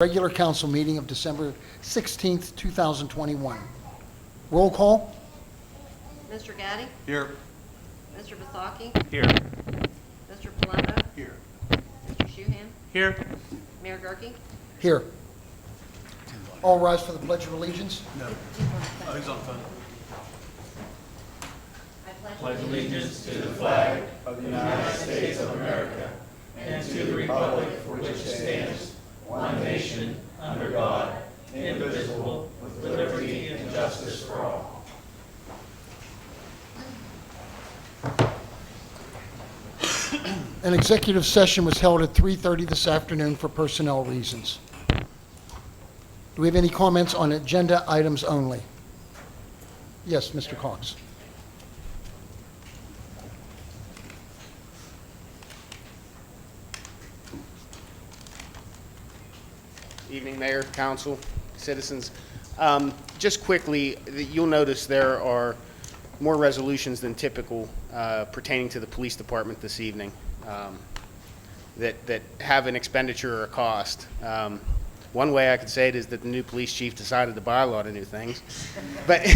Regular council meeting of December 16th, 2021. Roll call. Mr. Gaddy? Here. Mr. Basaki? Here. Mr. Palumbo? Here. Mr. Shuham? Here. Mayor Gurke? Here. All rise for the Pledge of Allegiance. No. Oh, he's on the phone. Pledge allegiance to the flag of the United States of America and to the republic for which it stands, one nation, under God, indivisible, with liberty and justice for all. An executive session was held at 3:30 this afternoon for personnel reasons. Do we have any comments on agenda items only? Yes, Mr. Cox. Evening, Mayor, Council, citizens. Just quickly, you'll notice there are more resolutions than typical pertaining to the police department this evening that have an expenditure or a cost. One way I could say it is that the new police chief decided to buy a lot of new things, but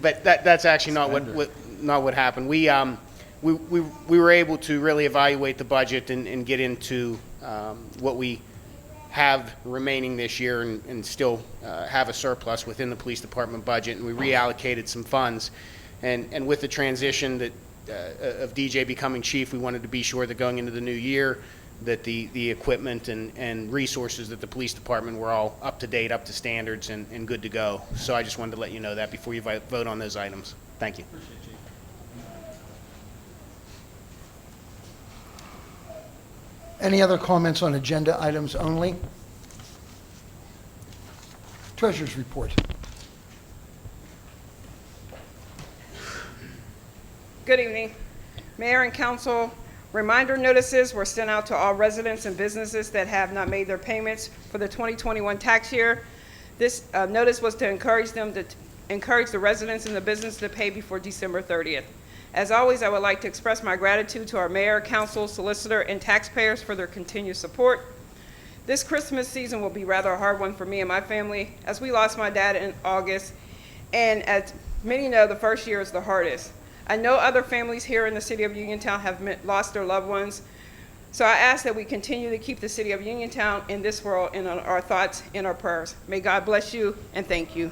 but that's actually not what happened. We were able to really evaluate the budget and get into what we have remaining this year and still have a surplus within the police department budget, and we reallocated some funds. And with the transition of DJ becoming chief, we wanted to be sure that going into the new year that the equipment and resources that the police department were all up to date, up to standards, and good to go. So I just wanted to let you know that before you vote on those items. Thank you. Any other comments on agenda items only? Treasurer's report. Good evening. Mayor and council, reminder notices were sent out to all residents and businesses that have not made their payments for the 2021 tax year. This notice was to encourage the residents and the business to pay before December 30th. As always, I would like to express my gratitude to our mayor, council, solicitor, and taxpayers for their continued support. This Christmas season will be rather a hard one for me and my family, as we lost my dad in August, and as many know, the first year is the hardest. I know other families here in the city of Uniontown have lost their loved ones, so I ask that we continue to keep the city of Uniontown in this world in our thoughts and our prayers. May God bless you, and thank you.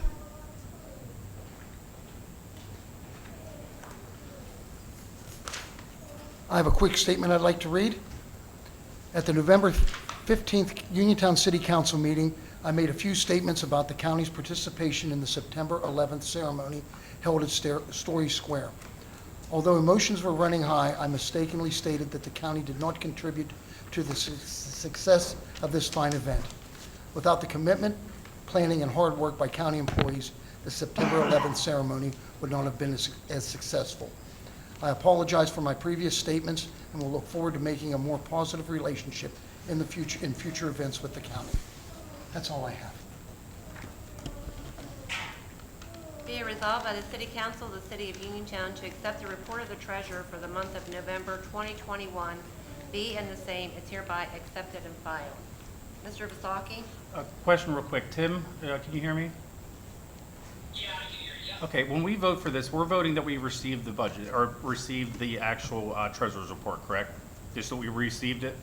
I have a quick statement I'd like to read. At the November 15th Uniontown City Council meeting, I made a few statements about the county's participation in the September 11th ceremony held at Story Square. Although emotions were running high, I mistakenly stated that the county did not contribute to the success of this fine event. Without the commitment, planning, and hard work by county employees, the September 11th ceremony would not have been as successful. I apologize for my previous statements and will look forward to making a more positive relationship in future events with the county. That's all I have. Be it resolved by the City Council of the City of Uniontown to accept the report of the treasurer for the month of November 2021. Be and the same is hereby accepted and filed. Mr. Basaki? Question real quick. Tim, can you hear me? Yeah, I can hear you. Okay, when we vote for this, we're voting that we received the budget, or received the actual treasurer's report, correct? Just that we received it?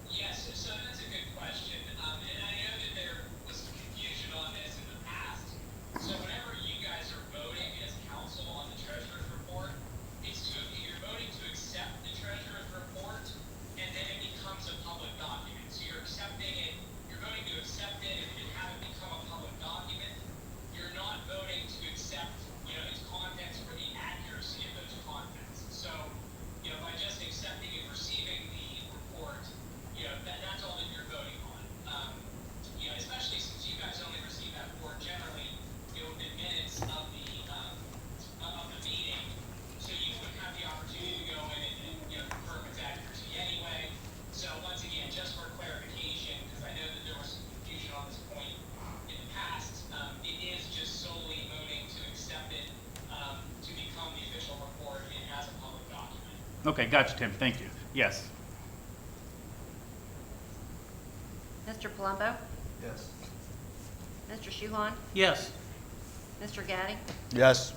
Yes, so that's a good question. And I know that there was some confusion on this in the past. So whenever you guys are voting as council on the treasurer's report, you're voting to accept the treasurer's report, and then it becomes a public document. So you're accepting it, you're voting to accept it and have it become a public document. You're not voting to accept, its contents or the accuracy of those contents. So, by just accepting and receiving the report, that's all that you're voting on. Especially since you guys only receive that report generally, within minutes of the meeting, so you would have the opportunity to go in and confirm its accuracy anyway. So once again, just for clarification, because I know that there was some confusion on this point in the past, it is just solely voting to accept it to become the official report and as a public document. Okay, gotcha, Tim. Thank you. Yes. Mr. Palumbo? Yes. Mr. Shuhon? Yes. Mr. Gaddy? Yes.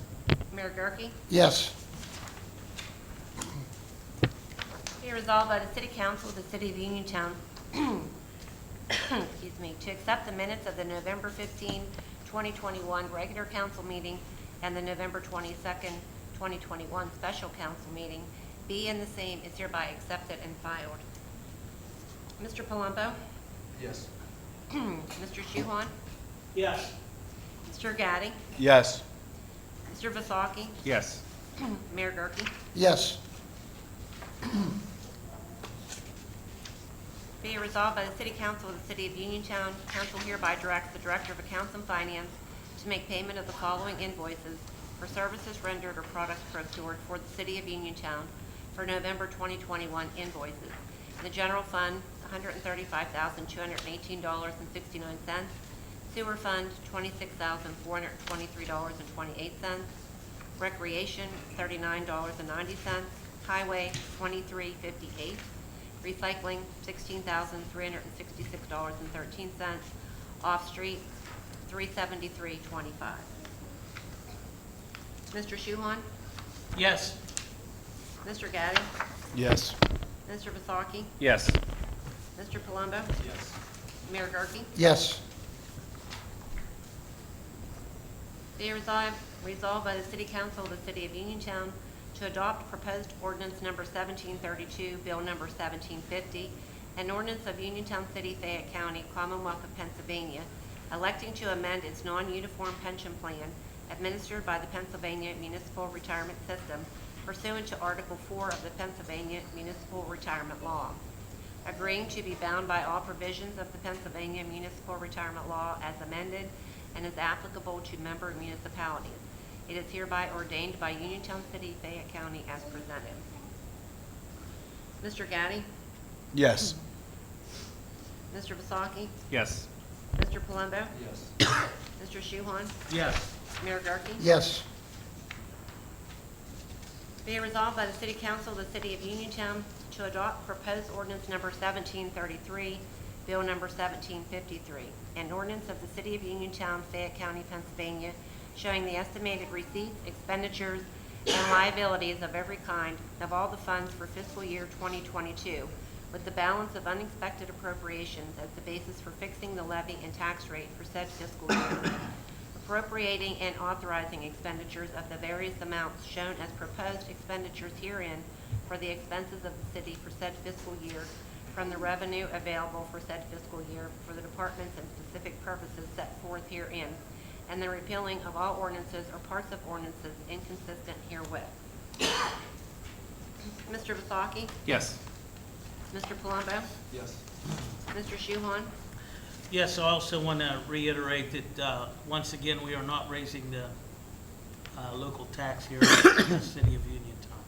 Mayor Gurke? Yes. Be resolved by the City Council of the City of Uniontown, excuse me, to accept the minutes of the November 15, 2021 regular council meeting and the November 22nd, 2021 special council meeting be and the same is hereby accepted and filed. Mr. Palumbo? Yes. Mr. Shuhon? Yes. Mr. Gaddy? Yes. Mr. Vasaki? Yes. Mayor Gurke? Yes. Be it resolved by the City Council of the City of Uniontown, council hereby directs the Director of Accounts and Finance to make payment of the following invoices for services rendered or products procured for the City of Uniontown for November 2021 invoices. In the General Fund, $135,218.69. Sewer Fund, $26,423.28. Recreation, $39.90. Highway, $23.58. Recycling, $16,366.13. Off-street, $373.25. Mr. Shuhon? Yes. Mr. Gaddy? Yes. Mr. Vasaki? Yes. Mr. Palumbo? Yes. Mayor Gurke? Yes. Be resolved by the City Council of the City of Uniontown to adopt proposed ordinance number 1732, bill number 1750, an ordinance of Uniontown City, Fayette County, Commonwealth of Pennsylvania, electing to amend its non-uniform pension plan administered by the Pennsylvania Municipal Retirement System pursuant to Article 4 of the Pennsylvania Municipal Retirement Law, agreeing to be bound by all provisions of the Pennsylvania Municipal Retirement Law as amended and is applicable to member municipalities. It is hereby ordained by Uniontown City, Fayette County as presented. Mr. Gaddy? Yes. Mr. Vasaki? Yes. Mr. Palumbo? Yes. Mr. Shuhon? Yes. Mayor Gurke? Yes. Be it resolved by the City Council of the City of Uniontown to adopt proposed ordinance number 1733, bill number 1753, an ordinance of the City of Uniontown, Fayette County, Pennsylvania, showing the estimated receipts, expenditures, and liabilities of every kind of all the funds for fiscal year 2022, with the balance of unexpected appropriations as the basis for fixing the levy and tax rate for said fiscal year, appropriating and authorizing expenditures of the various amounts shown as proposed expenditures herein for the expenses of the city for said fiscal year from the revenue available for said fiscal year for the departments and specific purposes set forth herein, and the repealing of all ordinances or parts of ordinances inconsistent herewith. Mr. Vasaki? Yes. Mr. Palumbo? Yes. Mr. Shuhon? Yes, I also want to reiterate that, once again, we are not raising the local tax here in the City of Uniontown.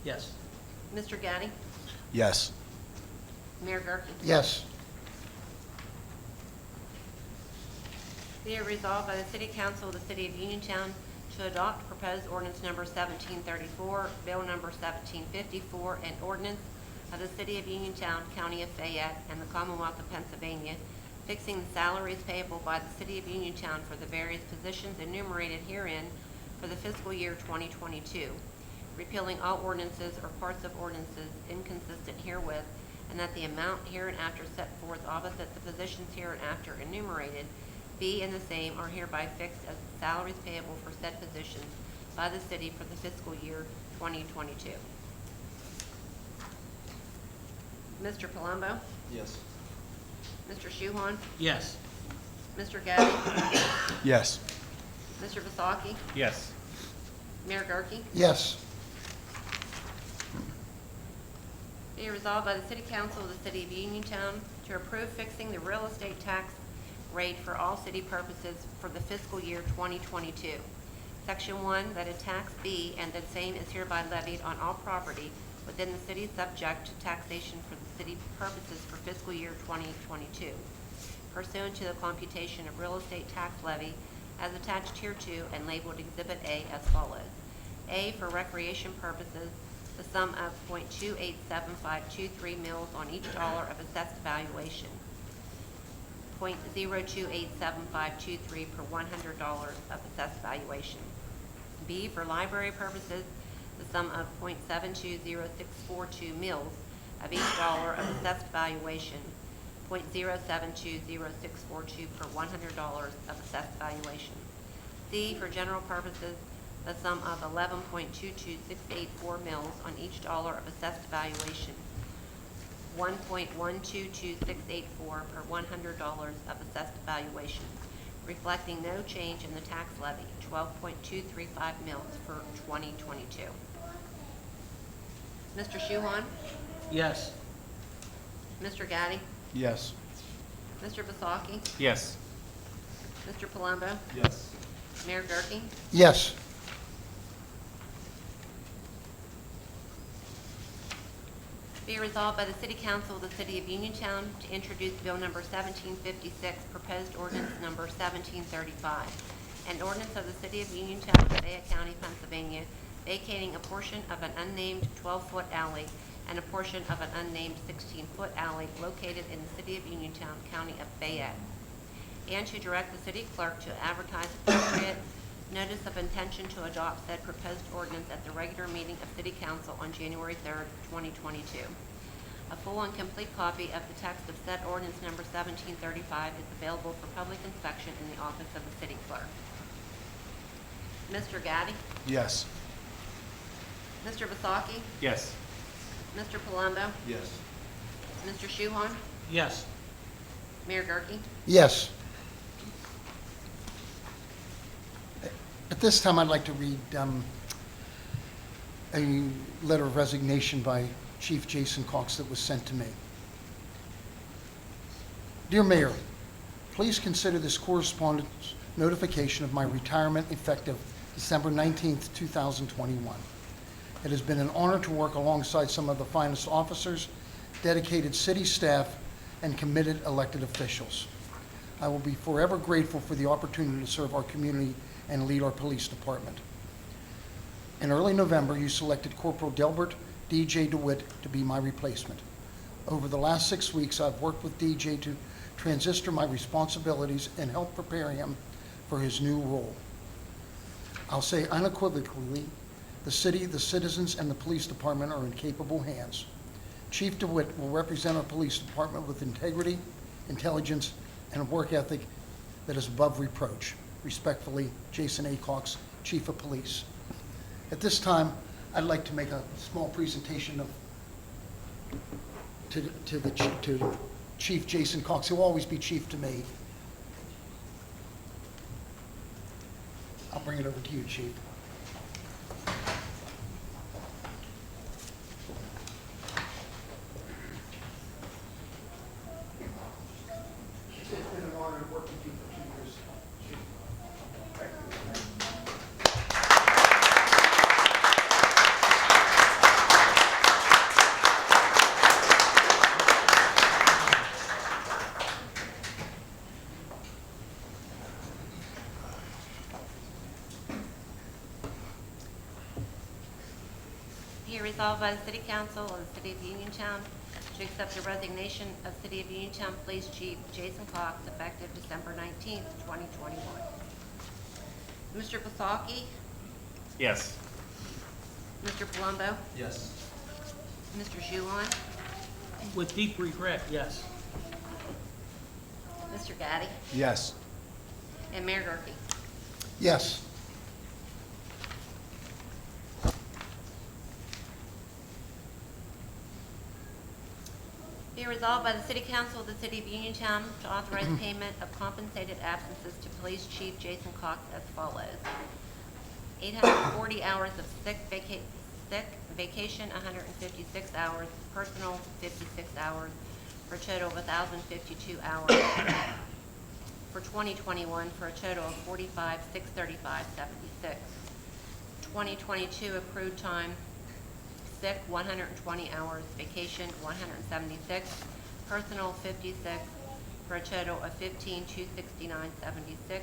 Yes. Mr. Gaddy? Yes. Mayor Gurke? Yes. Be it resolved by the City Council of the City of Uniontown to adopt proposed ordinance number 1734, bill number 1754, an ordinance of the City of Uniontown, County of Fayette, and the Commonwealth of Pennsylvania, fixing the salaries payable by the City of Uniontown for the various positions enumerated herein for the fiscal year 2022, repealing all ordinances or parts of ordinances inconsistent herewith, and that the amount hereinafter set forth opposite the positions hereinafter enumerated be and the same are hereby fixed as the salaries payable for said positions by the city for the fiscal year 2022. Mr. Palumbo? Yes. Mr. Shuhon? Yes. Mr. Gaddy? Yes. Mr. Vasaki? Yes. Mayor Gurke? Yes. Be it resolved by the City Council of the City of Uniontown to approve fixing the real estate tax rate for all city purposes for the fiscal year 2022. Section 1, that a tax be and the same is hereby levied on all property within the city subject to taxation for the city purposes for fiscal year 2022, pursuant to the computation of real estate tax levy as attached hereto and labeled Exhibit A as follows. A, for recreation purposes, the sum of .287523 mils on each dollar of assessed valuation. .028753 per $100 of assessed valuation. B, for library purposes, the sum of .720642 mils of each dollar of assessed valuation, .07200642 per $100 of assessed valuation. C, for general purposes, the sum of 11.22684 mils on each dollar of assessed valuation, 1.122684 per $100 of assessed valuation, reflecting no change in the tax levy, 12.235 mils for 2022. Mr. Shuhon? Yes. Mr. Gaddy? Yes. Mr. Vasaki? Yes. Mr. Palumbo? Yes. Mayor Gurke? Yes. Be resolved by the City Council of the City of Uniontown to introduce Bill Number 1756, proposed ordinance Number 1735, an ordinance of the City of Uniontown, Fayette County, Pennsylvania, vacating a portion of an unnamed 12-foot alley and a portion of an unnamed 16-foot alley located in the City of Uniontown, County of Fayette, and to direct the city clerk to advertise appropriate notice of intention to adopt said proposed ordinance at the regular meeting of City Council on January 3rd, 2022. A full and complete copy of the text of said ordinance number 1735 is available for public inspection in the office of the city clerk. Mr. Gaddy? Yes. Mr. Vasaki? Yes. Mr. Palumbo? Yes. Mr. Shuhon? Yes. Mayor Gurke? Yes. At this time, I'd like to read a letter of resignation by Chief Jason Cox that was sent to me. Dear Mayor, please consider this correspondence notification of my retirement effective December 19th, 2021. It has been an honor to work alongside some of the finest officers, dedicated city staff, and committed elected officials. I will be forever grateful for the opportunity to serve our community and lead our police department. In early November, you selected Corporal Delbert DJ DeWitt to be my replacement. Over the last 6 weeks, I've worked with DJ to transistor my responsibilities and help prepare him for his new role. I'll say unequivocally, the city, the citizens, and the police department are in capable hands. Chief DeWitt will represent our police department with integrity, intelligence, and a work ethic that is above reproach. Respectfully, Jason A. Cox, Chief of Police. At this time, I'd like to make a small presentation to Chief Jason Cox. He'll always be chief to me. I'll bring it over to you, Chief. It's been an honor to work with you for 2 years, Chief. Thank you. Be it resolved by the City Council of the City of Uniontown to accept the resignation of City of Uniontown Police Chief Jason Cox effective December 19th, 2021. Mr. Vasaki? Yes. Mr. Palumbo? Yes. Mr. Shuhon? With deep regret, yes. Mr. Gaddy? Yes. And Mayor Gurke? Yes. Be resolved by the City Council of the City of Uniontown to authorize payment of compensated absences to Police Chief Jason Cox as follows. 840 hours of sick vacation 156 hours, personal 56 hours, for a total of 1,052 hours for 2021 for a total of 45,635.76. 2022 accrued time, sick 120 hours, vacation 176, personal 56, for a total of 15,269.76,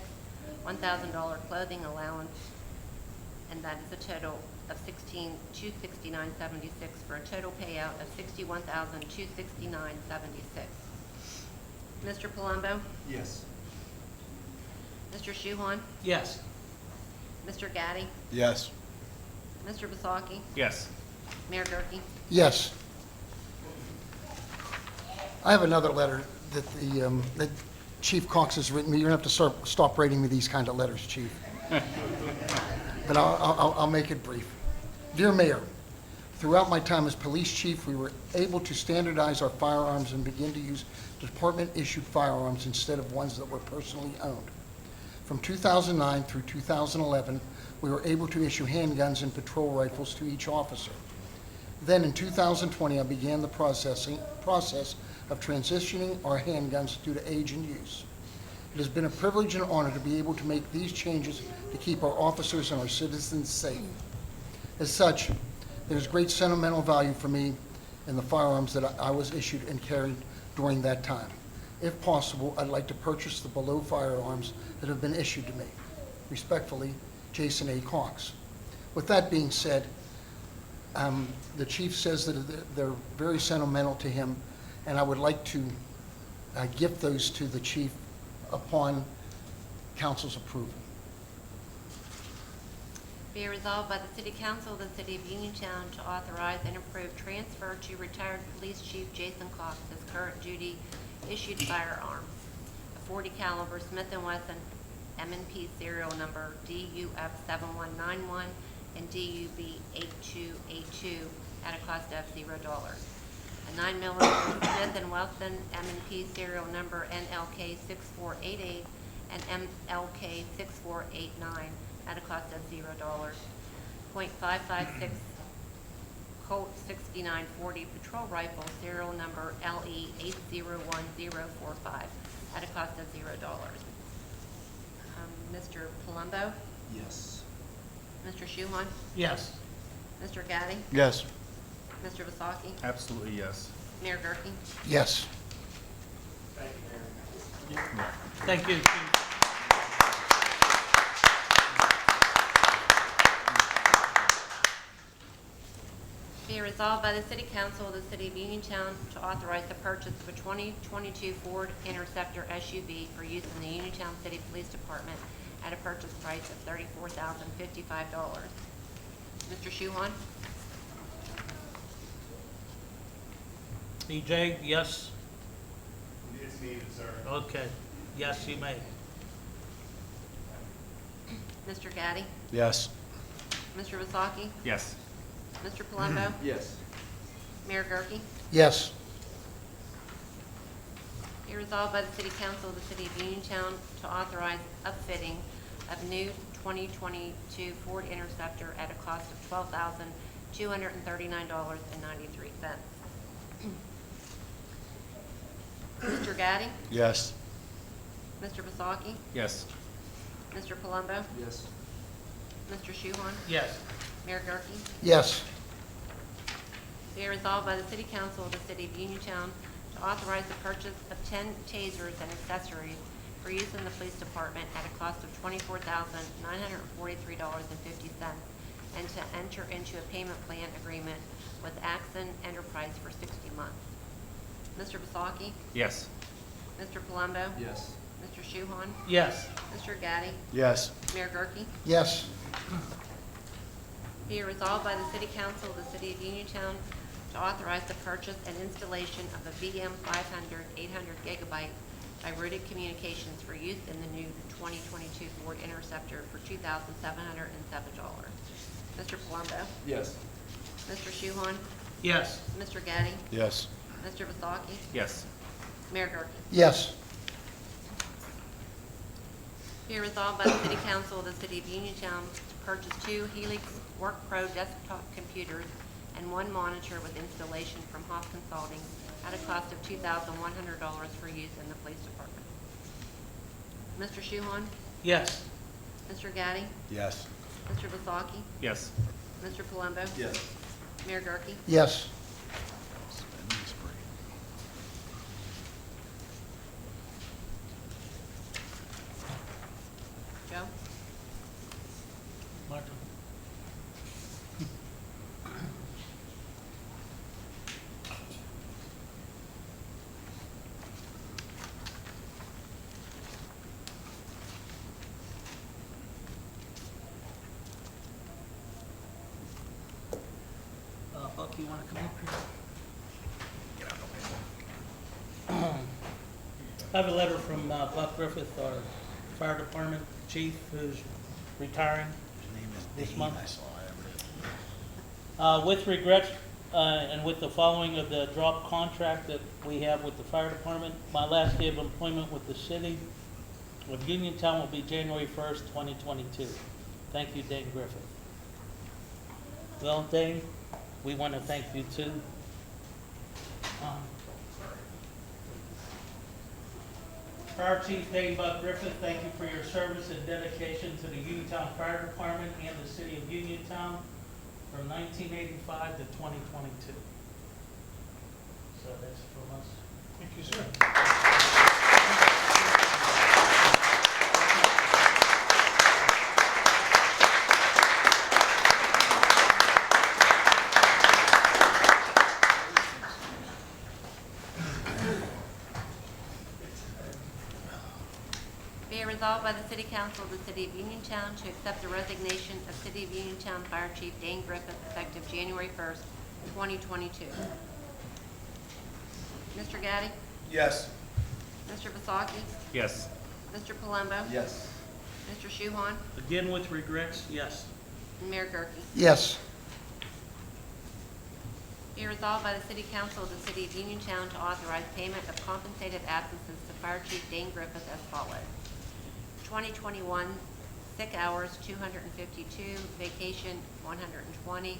$1,000 clothing allowance, and that is a total of 16,269.76 for a total payout of 61,269.76. Mr. Palumbo? Yes. Mr. Shuhon? Yes. Mr. Gaddy? Yes. Mr. Vasaki? Yes. Mayor Gurke? Yes. I have another letter that that Chief Cox has written me. You're going to have to stop writing me these kind of letters, Chief. But I'll make it brief. Dear Mayor, throughout my time as police chief, we were able to standardize our firearms and begin to use department-issued firearms instead of ones that were personally owned. From 2009 through 2011, we were able to issue handguns and patrol rifles to each officer. Then in 2020, I began the process of transitioning our handguns due to age and use. It has been a privilege and honor to be able to make these changes to keep our officers and our citizens safe. As such, there's great sentimental value for me in the firearms that I was issued and carried during that time. If possible, I'd like to purchase the below firearms that have been issued to me. Respectfully, Jason A. Cox. With that being said, the chief says that they're very sentimental to him, and I would like to gift those to the chief upon council's approval. Be it resolved by the City Council of the City of Uniontown to authorize and approve transfer to retired Police Chief Jason Cox his current duty issued firearm, a .40 caliber Smith & Wesson M&P serial number DUF 7191 and DUB 8282 at a cost of $0. A 9mm Smith & Wesson M&P serial number NLK 6488 and MLK 6489 at a cost of $0. .556 Colt 6940 patrol rifle serial number LE 801045 at a cost of $0. Mr. Palumbo? Yes. Mr. Shuhon? Yes. Mr. Gaddy? Yes. Mr. Vasaki? Absolutely yes. Mayor Gurke? Yes. Thank you, Chief. Be it resolved by the City Council of the City of Uniontown to authorize the purchase of a 2022 Ford Interceptor SUV for use in the Uniontown City Police Department at a purchase price of $34,055. Mr. Shuhon? BJ, yes? It's needed, sir. Okay. Yes, you may. Mr. Gaddy? Yes. Mr. Vasaki? Yes. Mr. Palumbo? Yes. Mayor Gurke? Yes. Be resolved by the City Council of the City of Uniontown to authorize upfitting of new 2022 Ford Interceptor at a cost of $12,239.93. Mr. Gaddy? Yes. Mr. Vasaki? Yes. Mr. Palumbo? Yes. Mr. Shuhon? Yes. Mayor Gurke? Yes. Be it resolved by the City Council of the City of Uniontown to authorize the purchase of 10 tasers and accessories for use in the police department at a cost of $24,943.50 and to enter into a payment plan agreement with Axon Enterprise for 60 months. Mr. Vasaki? Yes. Mr. Palumbo? Yes. Mr. Shuhon? Yes. Mr. Gaddy? Yes. Mayor Gurke? Yes. Be it resolved by the City Council of the City of Uniontown to authorize the purchase and installation of a VM500 800 gigabyte by Rooted Communications for use in the new 2022 Ford Interceptor for $2,707. Mr. Palumbo? Yes. Mr. Shuhon? Yes. Mr. Gaddy? Yes. Mr. Vasaki? Yes. Mayor Gurke? Yes. Be resolved by the City Council of the City of Uniontown to purchase 2 Helix Work Pro desktop computers and 1 monitor with installation from Hoff Consulting at a cost of $2,100 for use in the police department. Mr. Shuhon? Yes. Mr. Gaddy? Yes. Mr. Vasaki? Yes. Mr. Palumbo? Yes. Mayor Gurke? Yes. Joe? Martin. Basaki, you want to come up here? I have a letter from Buck Griffith, our fire department chief, who's retiring this month. With regrets and with the following of the drop contract that we have with the fire department, my last day of employment with the city of Uniontown will be January 1st, 2022. Thank you, Dane Griffith. Well, Dane, we want to thank you too. Fire Chief Dane Buck Griffith, thank you for your service and dedication to the Uniontown Fire Department and the city of Uniontown from 1985 to 2022. So that's from us. Thank you, sir. Be it resolved by the City Council of the City of Uniontown to accept the resignation of City of Uniontown Fire Chief Dane Griffith effective January 1st, 2022. Mr. Gaddy? Yes. Mr. Vasaki? Yes. Mr. Palumbo? Yes. Mr. Shuhon? Again, with regrets, yes. And Mayor Gurke? Yes. Be resolved by the City Council of the City of Uniontown to authorize payment of compensated absences to Fire Chief Dane Griffith as follows. 2021, sick hours 252, vacation 120.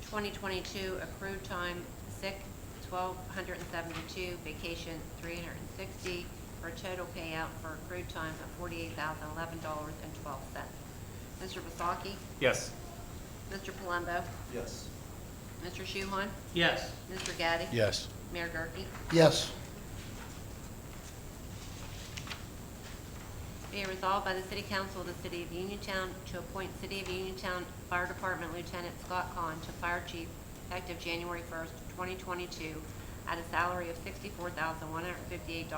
2022, accrued time sick 1,272, vacation 360, for a total payout for accrued time of $48,011.12. Mr. Vasaki? Yes. Mr. Palumbo? Yes. Mr. Shuhon? Yes. Mr. Gaddy? Yes. Mayor Gurke? Yes. Be it resolved by the City Council of the City of Uniontown to appoint City of Uniontown Fire Department Lieutenant Scott Kahn to Fire Chief effective January 1st, 2022, at a salary of $64,158.90.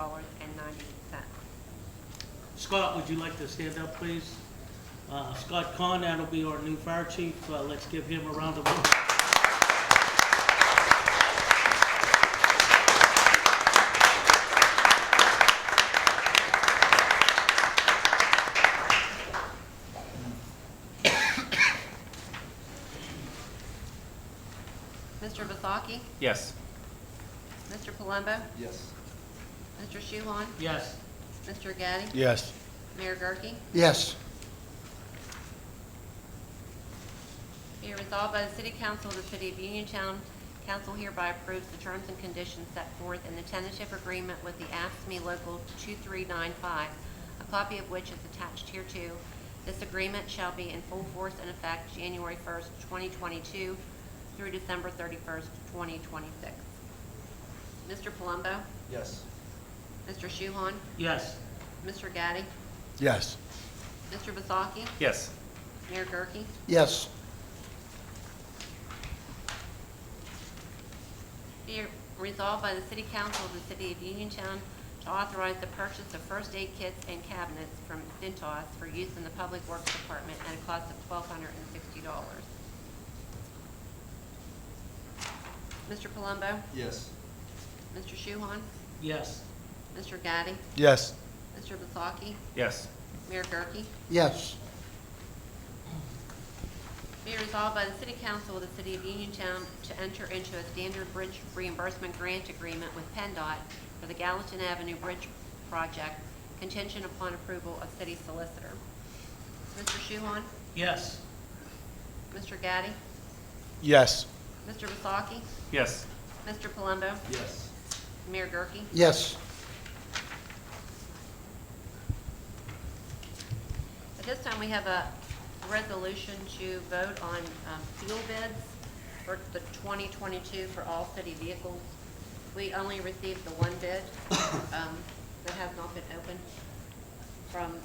Scott, would you like to stand up, please? Scott Kahn, that'll be our new fire chief. Let's give him a round of applause. Mr. Vasaki? Yes. Mr. Palumbo? Yes. Mr. Shuhon? Yes. Mr. Gaddy? Yes. Mayor Gurke? Yes. Be it resolved by the City Council of the City of Uniontown, council hereby approves the terms and conditions set forth in the tentative agreement with the AFSCME Local 2395, a copy of which is attached hereto. This agreement shall be in full force and effect January 1st, 2022 through December 31st, 2026. Mr. Palumbo? Yes. Mr. Shuhon? Yes. Mr. Gaddy? Yes. Mr. Vasaki? Yes. Mayor Gurke? Yes. Be it resolved by the City Council of the City of Uniontown to authorize the purchase of first aid kits and cabinets from Cintas for use in the Public Works Department at a cost of $1,260. Mr. Palumbo? Yes. Mr. Shuhon? Yes. Mr. Gaddy? Yes. Mr. Vasaki? Yes. Mayor Gurke? Yes. Be resolved by the City Council of the City of Uniontown to enter into a standard bridge reimbursement grant agreement with PennDOT for the Gallatin Avenue Bridge project, contingent upon approval of city solicitor. Mr. Shuhon? Yes. Mr. Gaddy? Yes. Mr. Vasaki? Yes. Mr. Palumbo? Yes. Mayor Gurke? Yes. At this time, we have a resolution to vote on fuel bids for the 2022 for all city vehicles. We only received the one bid that has not been opened from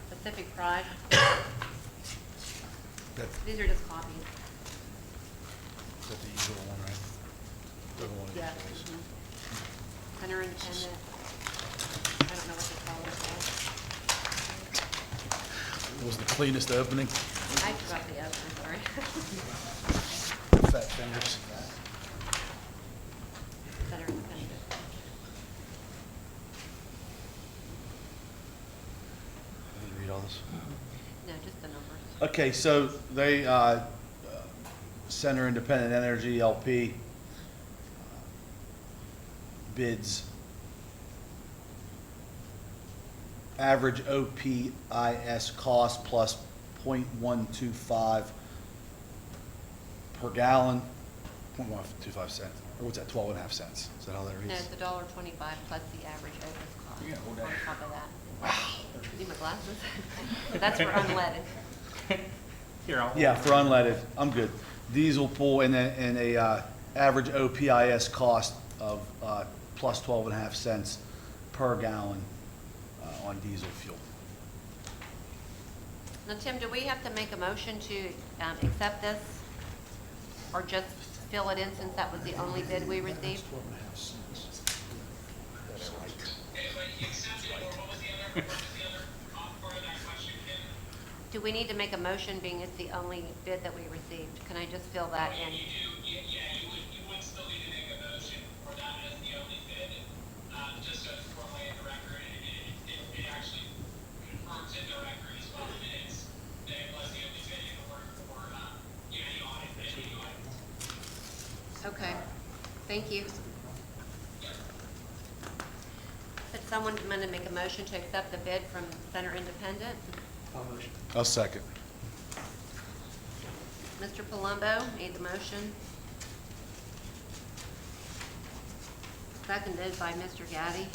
Pacific Pride. These are just copies. Is that the usual one, right? Whichever one it Yeah. is. Center Independent. I don't know what they call it. It was the cleanest opening. I forgot the other, I'm sorry. Fingers. Center Independent. Need to read all this? No, just the numbers. Okay, so they, Center Independent Energy LP bids average OPIS cost plus 0.125 per gallon, 0.125 cents, or what's that, 12.5 cents? Is that how that No, reads? it's $1.25 plus the average opus cost. Yeah, hold on that. top of that. Wow. Need my glasses? That's for unleaded. Here, I'll. Yeah, for unleaded, I'm good. Diesel pool and a average OPIS cost of plus 12.5 cents per gallon on diesel fuel. Now, Tim, do we have to make a motion to accept this? Or just fill it in since that was the only bid we received? But you accepted, or what was the other part of that question, Kim? Do we need to make a motion being it's the only bid that we received? Can I just fill that in? You do, yeah, you would still need to make a motion for that as the only bid, just so it's formally in the record, it actually confirms in the record as well, minutes, that it was the only bid in order for, any audit, any audit. Okay, thank you. Did someone want to make a motion to accept the bid from Center Independent? I'll second. Mr. Palumbo made the motion. Seconded by Mr. Gaddy.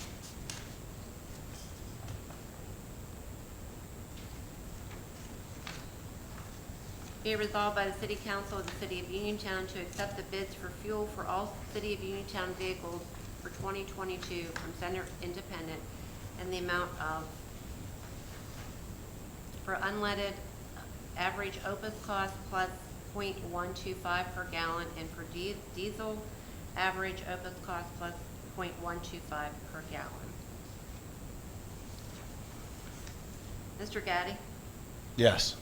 Be it resolved by the City Council of the City of Uniontown to accept the bids for fuel for all City of Uniontown vehicles for 2022 from Center Independent in the amount of, for unleaded, average opus cost plus 0.125 per gallon, and for diesel, average opus cost plus 0.125 per gallon. Mr. Gaddy? Yes.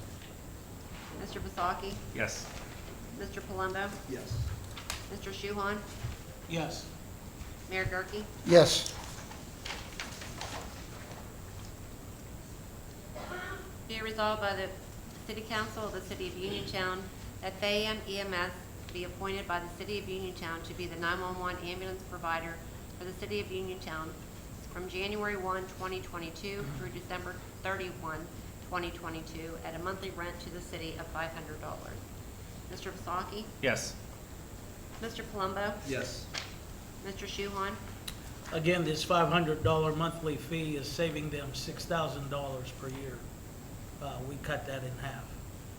Mr. Vasaki? Yes. Mr. Palumbo? Yes. Mr. Shuhon? Yes. Mayor Gurke? Yes. Be it resolved by the City Council of the City of Uniontown that Bayham EMS be appointed by the City of Uniontown to be the 911 ambulance provider for the City of Uniontown from January 1, 2022 through December 31, 2022 at a monthly rent to the city of $500. Mr. Vasaki? Yes. Mr. Palumbo? Yes. Mr. Shuhon? Again, this $500 monthly fee is saving them $6,000 per year. We cut that in half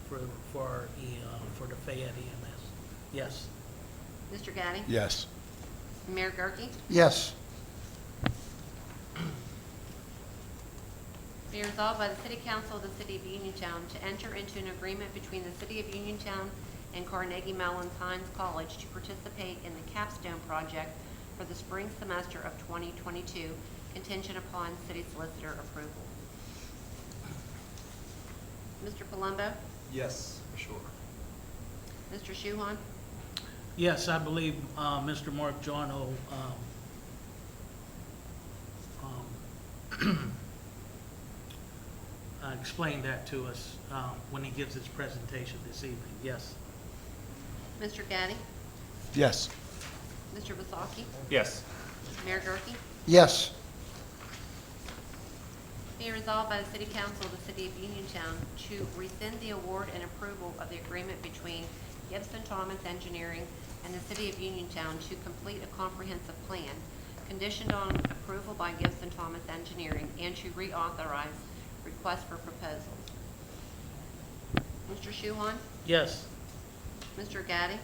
for the Fayette EMS. Yes. Mr. Gaddy? Yes. Mayor Gurke? Yes. Be resolved by the City Council of the City of Uniontown to enter into an agreement between the City of Uniontown and Carnegie Mellon Hines College to participate in the Capstone project for the spring semester of 2022, contingent upon city solicitor approval. Mr. Palumbo? Yes, for sure. Mr. Shuhon? Yes, I believe Mr. Mark Jarno explained that to us when he gives his presentation this evening. Yes. Mr. Gaddy? Yes. Mr. Vasaki? Yes. Mayor Gurke? Yes. Be resolved by the City Council of the City of Uniontown to rescind the award and approval of the agreement between Gibson Thomas Engineering and the City of Uniontown to complete a comprehensive plan conditioned on approval by Gibson Thomas Engineering and to reauthorize requests for proposals. Mr. Shuhon? Yes. Mr. Gaddy?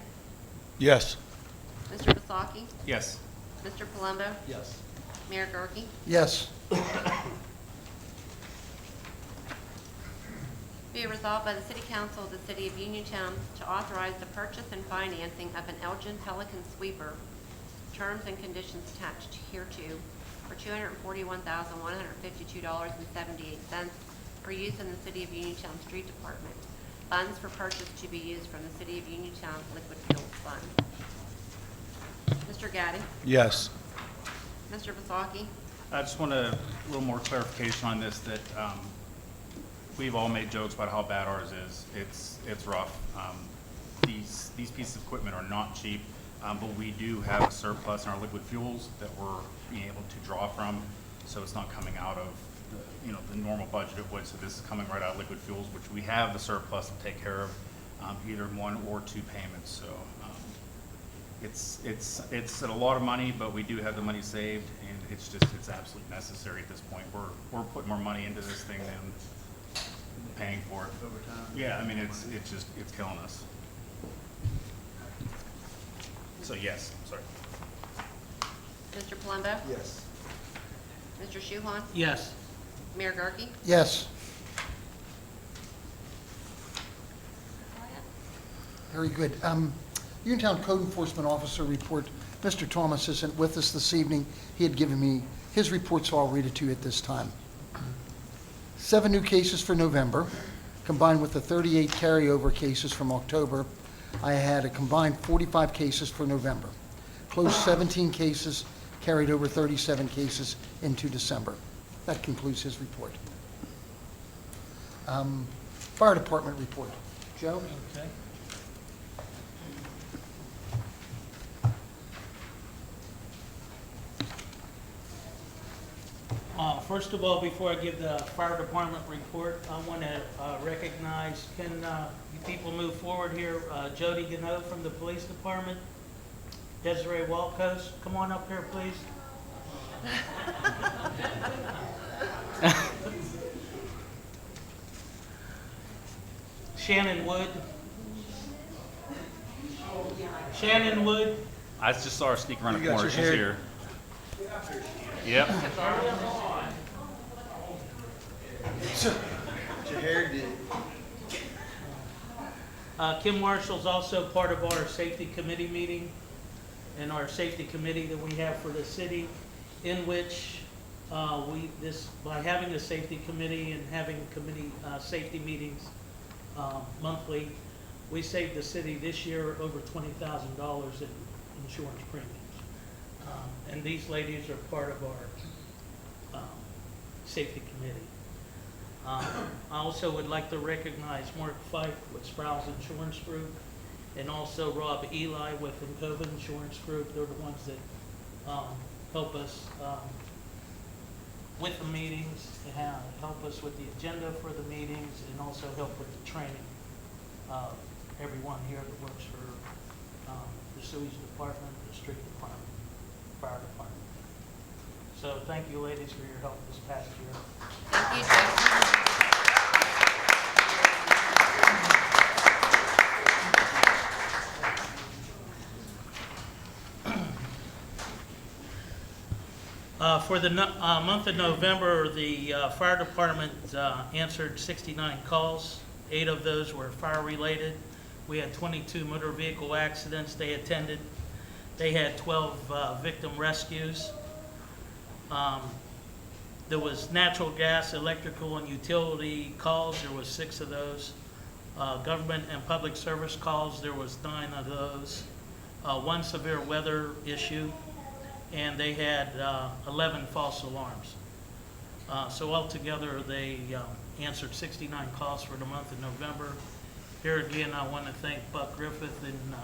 Yes. Mr. Vasaki? Yes. Mr. Palumbo? Yes. Mayor Gurke? Yes. Be it resolved by the City Council of the City of Uniontown to authorize the purchase and financing of an Elgin Pelican sweeper, terms and conditions attached hereto, for $241,152.78 for use in the City of Uniontown Street Department. Funds for purchase to be used from the City of Uniontown Liquid Fuels Fund. Mr. Gaddy? Yes. Mr. Vasaki? I just want a little more clarification on this, that we've all made jokes about how bad ours is. It's rough. These pieces of equipment are not cheap, but we do have a surplus in our liquid fuels that we're being able to draw from, so it's not coming out of the normal budget it would. So this is coming right out of liquid fuels, which we have the surplus to take care of, either 1 or 2 payments. So it's a lot of money, but we do have the money saved, and it's absolutely necessary at this point. We're putting more money into this thing than paying for it over time. Yeah, I mean it's killing us. So yes, sorry. Mr. Palumbo? Yes. Mr. Shuhon? Yes. Mayor Gurke? Yes. Very good. Uniontown Code Enforcement Officer report. Mr. Thomas isn't with us this evening. He had given me his report, so I'll read it to you at this time. 7 new cases for November, combined with the 38 carryover cases from October. I had a combined 45 cases for November. Closed 17 cases, carried over 37 cases into December. That concludes his report. Fire Department report. Joe? Okay. First of all, before I give the fire department report, I want to recognize, can you people move forward here? Jody Gano from the police department. Desiree Walcoast, come on up here, please. Shannon Wood. Shannon Wood. I just saw her sneak around the corner. She's here. Yep. Your hair did. Kim Marshall's also part of our safety committee meeting, and our safety committee that we have for the city, in which by having a safety committee and having committee safety meetings monthly, we saved the city this year over $20,000 in insurance premiums. And these ladies are part of our safety committee. I also would like to recognize Mark Fife with Sprouse Insurance Group, and also Rob Eli with Encova Insurance Group. They're the ones that help us with the meetings, help us with the agenda for the meetings, and also help with the training of everyone here that works for the sewage department, the street department, fire department. So thank you, ladies, for your help this past year. Thank you, Joe. For the month of November, the fire department answered 69 calls. 8 of those were fire-related. We had 22 motor vehicle accidents they attended. They had 12 victim rescues. There was natural gas, electrical, and utility calls. There was 6 of those. Government and public service calls, there was 9 of those. 1 severe weather issue, and they had 11 false alarms. So altogether, they answered 69 calls for the month of November. Here again, I want to thank Buck Griffith and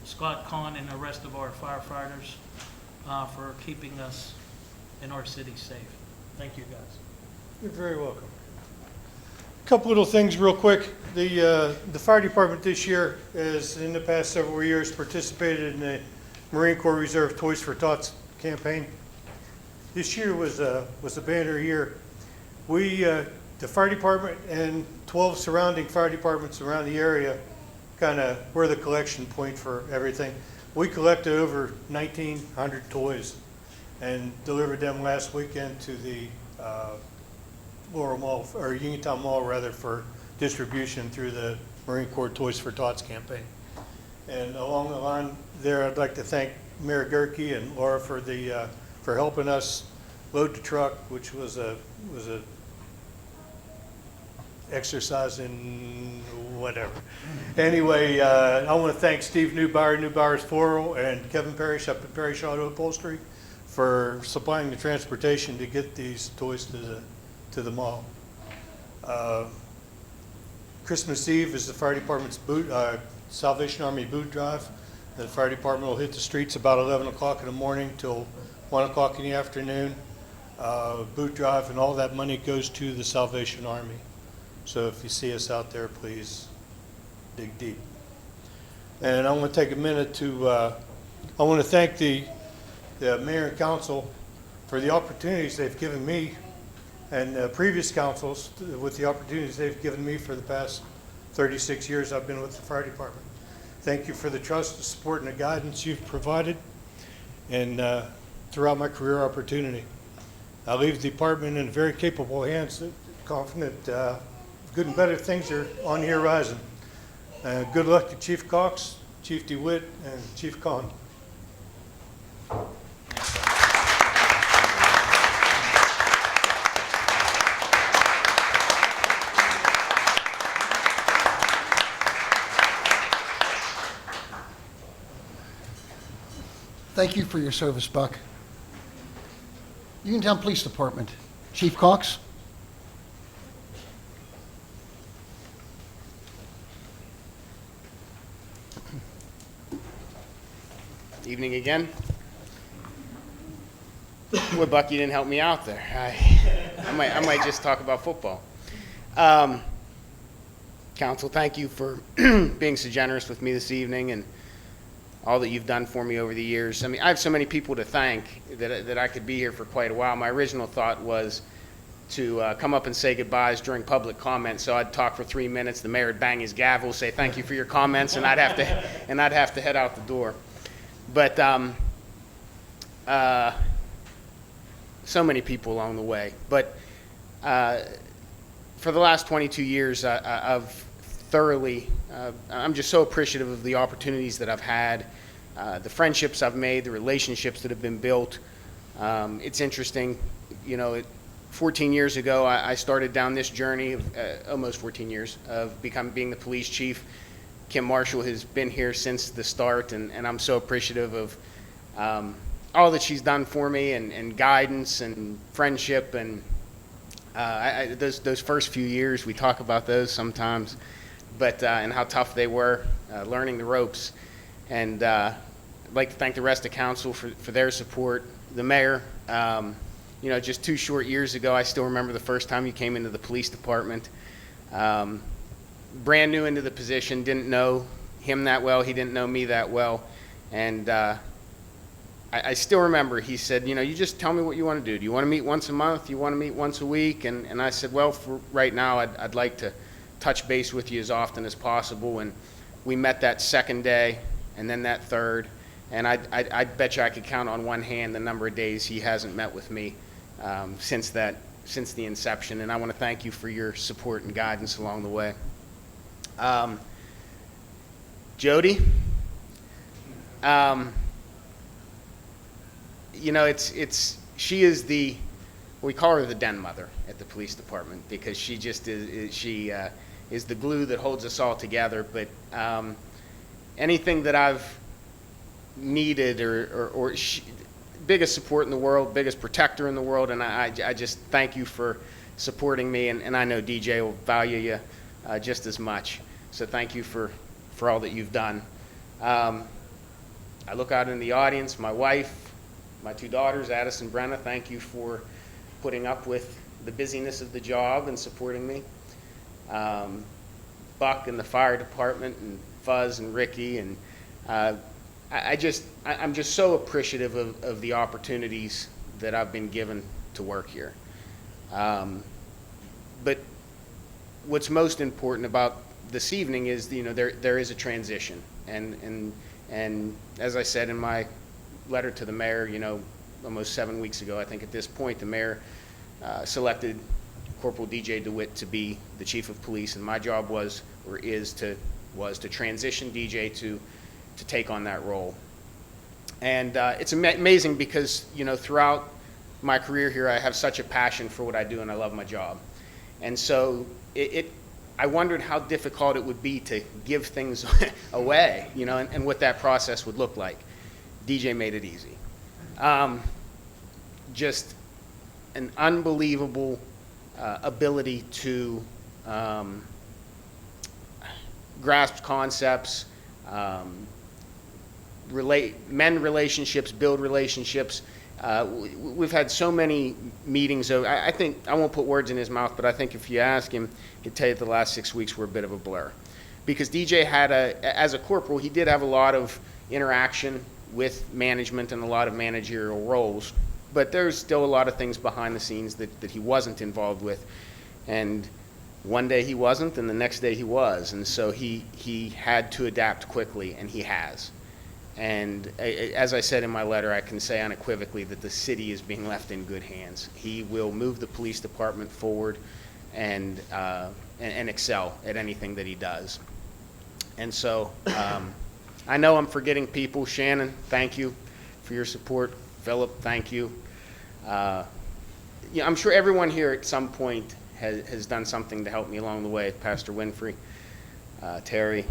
Scott Kahn and the rest of our firefighters for keeping us in our city safe. Thank you, guys. You're very welcome. A couple little things real quick. The fire department this year, as in the past several years, participated in the Marine Corps Reserve Toys for Tots campaign. This year was a banner year. We, the fire department and 12 surrounding fire departments around the area, kind of were the collection point for everything. We collected over 1,900 toys and delivered them last weekend to the Laurel Mall, or Uniontown Mall rather, for distribution through the Marine Corps Toys for Tots campaign. And along the line there, I'd like to thank Mayor Gurke and Laura for helping us load the truck, which was a exercising, whatever. Anyway, I want to thank Steve Neubauers Floral, and Kevin Parrish up at Parrish Auto Upholstery for supplying the transportation to get these toys to the mall. Christmas Eve is the fire department's Salvation Army boot drive. The fire department will hit the streets about 11 o'clock in the morning till 1 o'clock in the afternoon. Boot drive, and all that money goes to the Salvation Army. So if you see us out there, please dig deep. And I want to take a minute to, I want to thank the mayor and council for the opportunities they've given me, and previous councils with the opportunities they've given me for the past 36 years I've been with the fire department. Thank you for the trust, the support, and the guidance you've provided, and throughout my career opportunity. I leave the department in very capable hands, confident good and better things are on the horizon. Good luck to Chief Cox, Chief DeWitt, and Chief Kahn. Thank you for your service, Buck. Uniontown Police Department, Chief Cox. Evening again. Well, Buck, you didn't help me out there. I might just talk about football. Council, thank you for being so generous with me this evening and all that you've done for me over the years. I mean, I have so many people to thank that I could be here for quite a while. My original thought was to come up and say goodbyes during public comment, so I'd talk for 3 minutes. The mayor would bang his gavel, say thank you for your comments, and I'd have to head out the door. But so many people along the way. But for the last 22 years, I've thoroughly, I'm just so appreciative of the opportunities that I've had, the friendships I've made, the relationships that have been built. It's interesting, 14 years ago, I started down this journey, almost 14 years, of being the police chief. Kim Marshall has been here since the start, and I'm so appreciative of all that she's done for me, and guidance and friendship, and those first few years, we talk about those sometimes, but and how tough they were, learning the ropes. And I'd like to thank the rest of council for their support. The mayor, just 2 short years ago, I still remember the first time you came into the police department. Brand new into the position, didn't know him that well, he didn't know me that well, and I still remember he said, you just tell me what you want to do. Do you want to meet once a month? Do you want to meet once a week? And I said, well, for right now, I'd like to touch base with you as often as possible. And we met that second day, and then that third, and I bet you I could count on one hand the number of days he hasn't met with me since the inception. And I want to thank you for your support and guidance along the way. Jody, she is we call her the den mother at the police department, because she just is the glue that holds us all together. But anything that I've needed or biggest support in the world, biggest protector in the world, and I just thank you for supporting me, and I know DJ will value you just as much. So thank you for all that you've done. I look out in the audience, my wife, my 2 daughters, Addis and Brenna, thank you for putting up with the busyness of the job and supporting me. Buck and the fire department, and Fuzz and Ricky, and I'm just so appreciative of the opportunities that I've been given to work here. But what's most important about this evening is, there is a transition, and as I said in my letter to the mayor, almost 7 weeks ago, I think at this point, the mayor selected Corporal DJ DeWitt to be the chief of police, and my job was to transition DJ to take on that role. And it's amazing because throughout my career here, I have such a passion for what I do, and I love my job. And so I wondered how difficult it would be to give things away, you know, and what that process would look like. DJ made it easy. Just an unbelievable ability to grasp concepts, mend relationships, build relationships. We've had so many meetings. I think, I won't put words in his mouth, but I think if you ask him, he'd tell you the last 6 weeks were a bit of a blur. Because DJ had as a corporal, he did have a lot of interaction with management and a lot of managerial roles, but there's still a lot of things behind the scenes that he wasn't involved with. And one day he wasn't, and the next day he was. And so he had to adapt quickly, and he has. And as I said in my letter, I can say unequivocally that the city is being left in good hands. He will move the police department forward and excel at anything that he does. And so I know I'm forgetting people. Shannon, thank you for your support. Philip, thank you. I'm sure everyone here at some point has done something to help me along the way. Pastor Winfrey, Terry.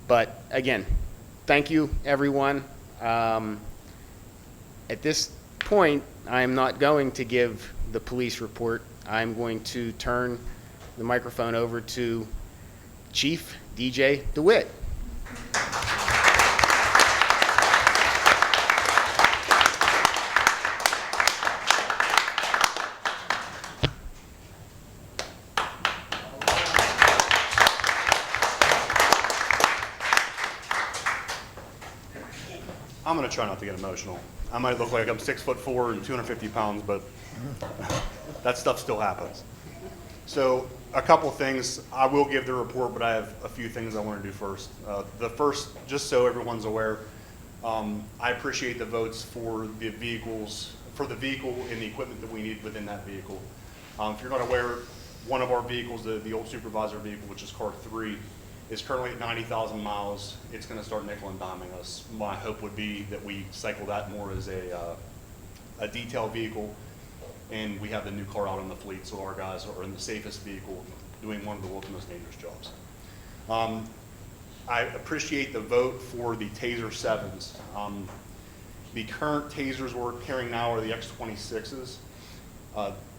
But again, thank you, everyone. At this point, I am not going to give the police report. I'm going to turn the microphone over to Chief DJ DeWitt. I'm going to try not to get emotional. I might look like I'm 6'4" and 250 pounds, but that stuff still happens. So a couple things. I will give the report, but I have a few things I want to do first. The first, just so everyone's aware, I appreciate the votes for the vehicles, for the vehicle and the equipment that we need within that vehicle. If you're not aware, one of our vehicles, the old supervisor vehicle, which is car 3, is currently at 90,000 miles. It's going to start nickel and diming us. My hope would be that we cycle that more as a detail vehicle, and we have the new car out on the fleet, so our guys are in the safest vehicle doing one of the world's most dangerous jobs. I appreciate the vote for the Taser 7s. The current Tasers we're carrying now are the X26s.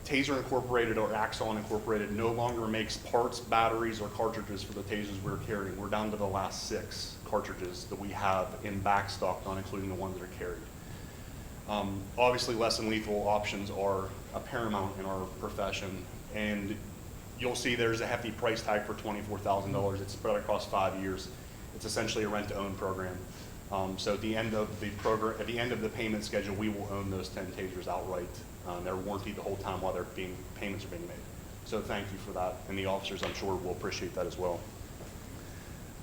Taser Incorporated or Axon Incorporated no longer makes parts, batteries, or cartridges for the Tasers we're carrying. We're down to the last 6 cartridges that we have in back stock, not including the ones that are carried. Obviously, less than lethal options are a paramount in our profession, and you'll see there's a hefty price tag for $24,000. It's spread across 5 years. It's essentially a rent-to-own program. So at the end of the program, at the end of the payment schedule, we will own those 10 Tasers outright. They're warranted the whole time while payments are being made. So thank you for that, and the officers, I'm sure, will appreciate that as well.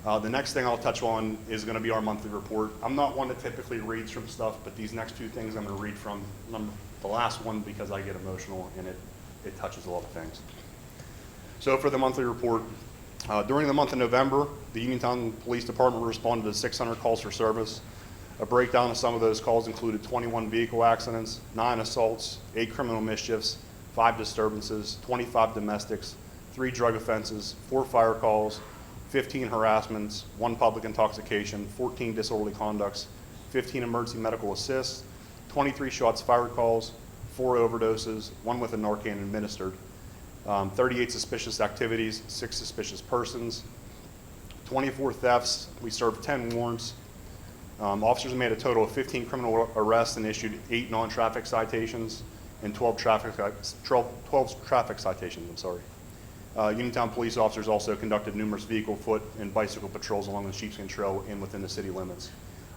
The next thing I'll touch on is going to be our monthly report. I'm not one that typically reads from stuff, but these next 2 things I'm going to read from. The last one because I get emotional and it touches a lot of things. So for the monthly report, during the month of November, the Uniontown Police Department responded to 600 calls for service. A breakdown of some of those calls included 21 vehicle accidents, 9 assaults, 8 criminal mischiefs, 5 disturbances, 25 domestics, 3 drug offenses, 4 fire calls, 15 harassments, 1 public intoxication, 14 disorderly conducts, 15 emergency medical assists, 23 shots fired calls, 4 overdoses, 1 with a Narcan administered, 38 suspicious activities, 6 suspicious persons, 24 thefts. We served 10 warrants. Officers made a total of 15 criminal arrests and issued 8 non-traffic citations and 12 traffic citations. Uniontown police officers also conducted numerous vehicle, foot, and bicycle patrols along the Sheepskin Trail and within the city limits.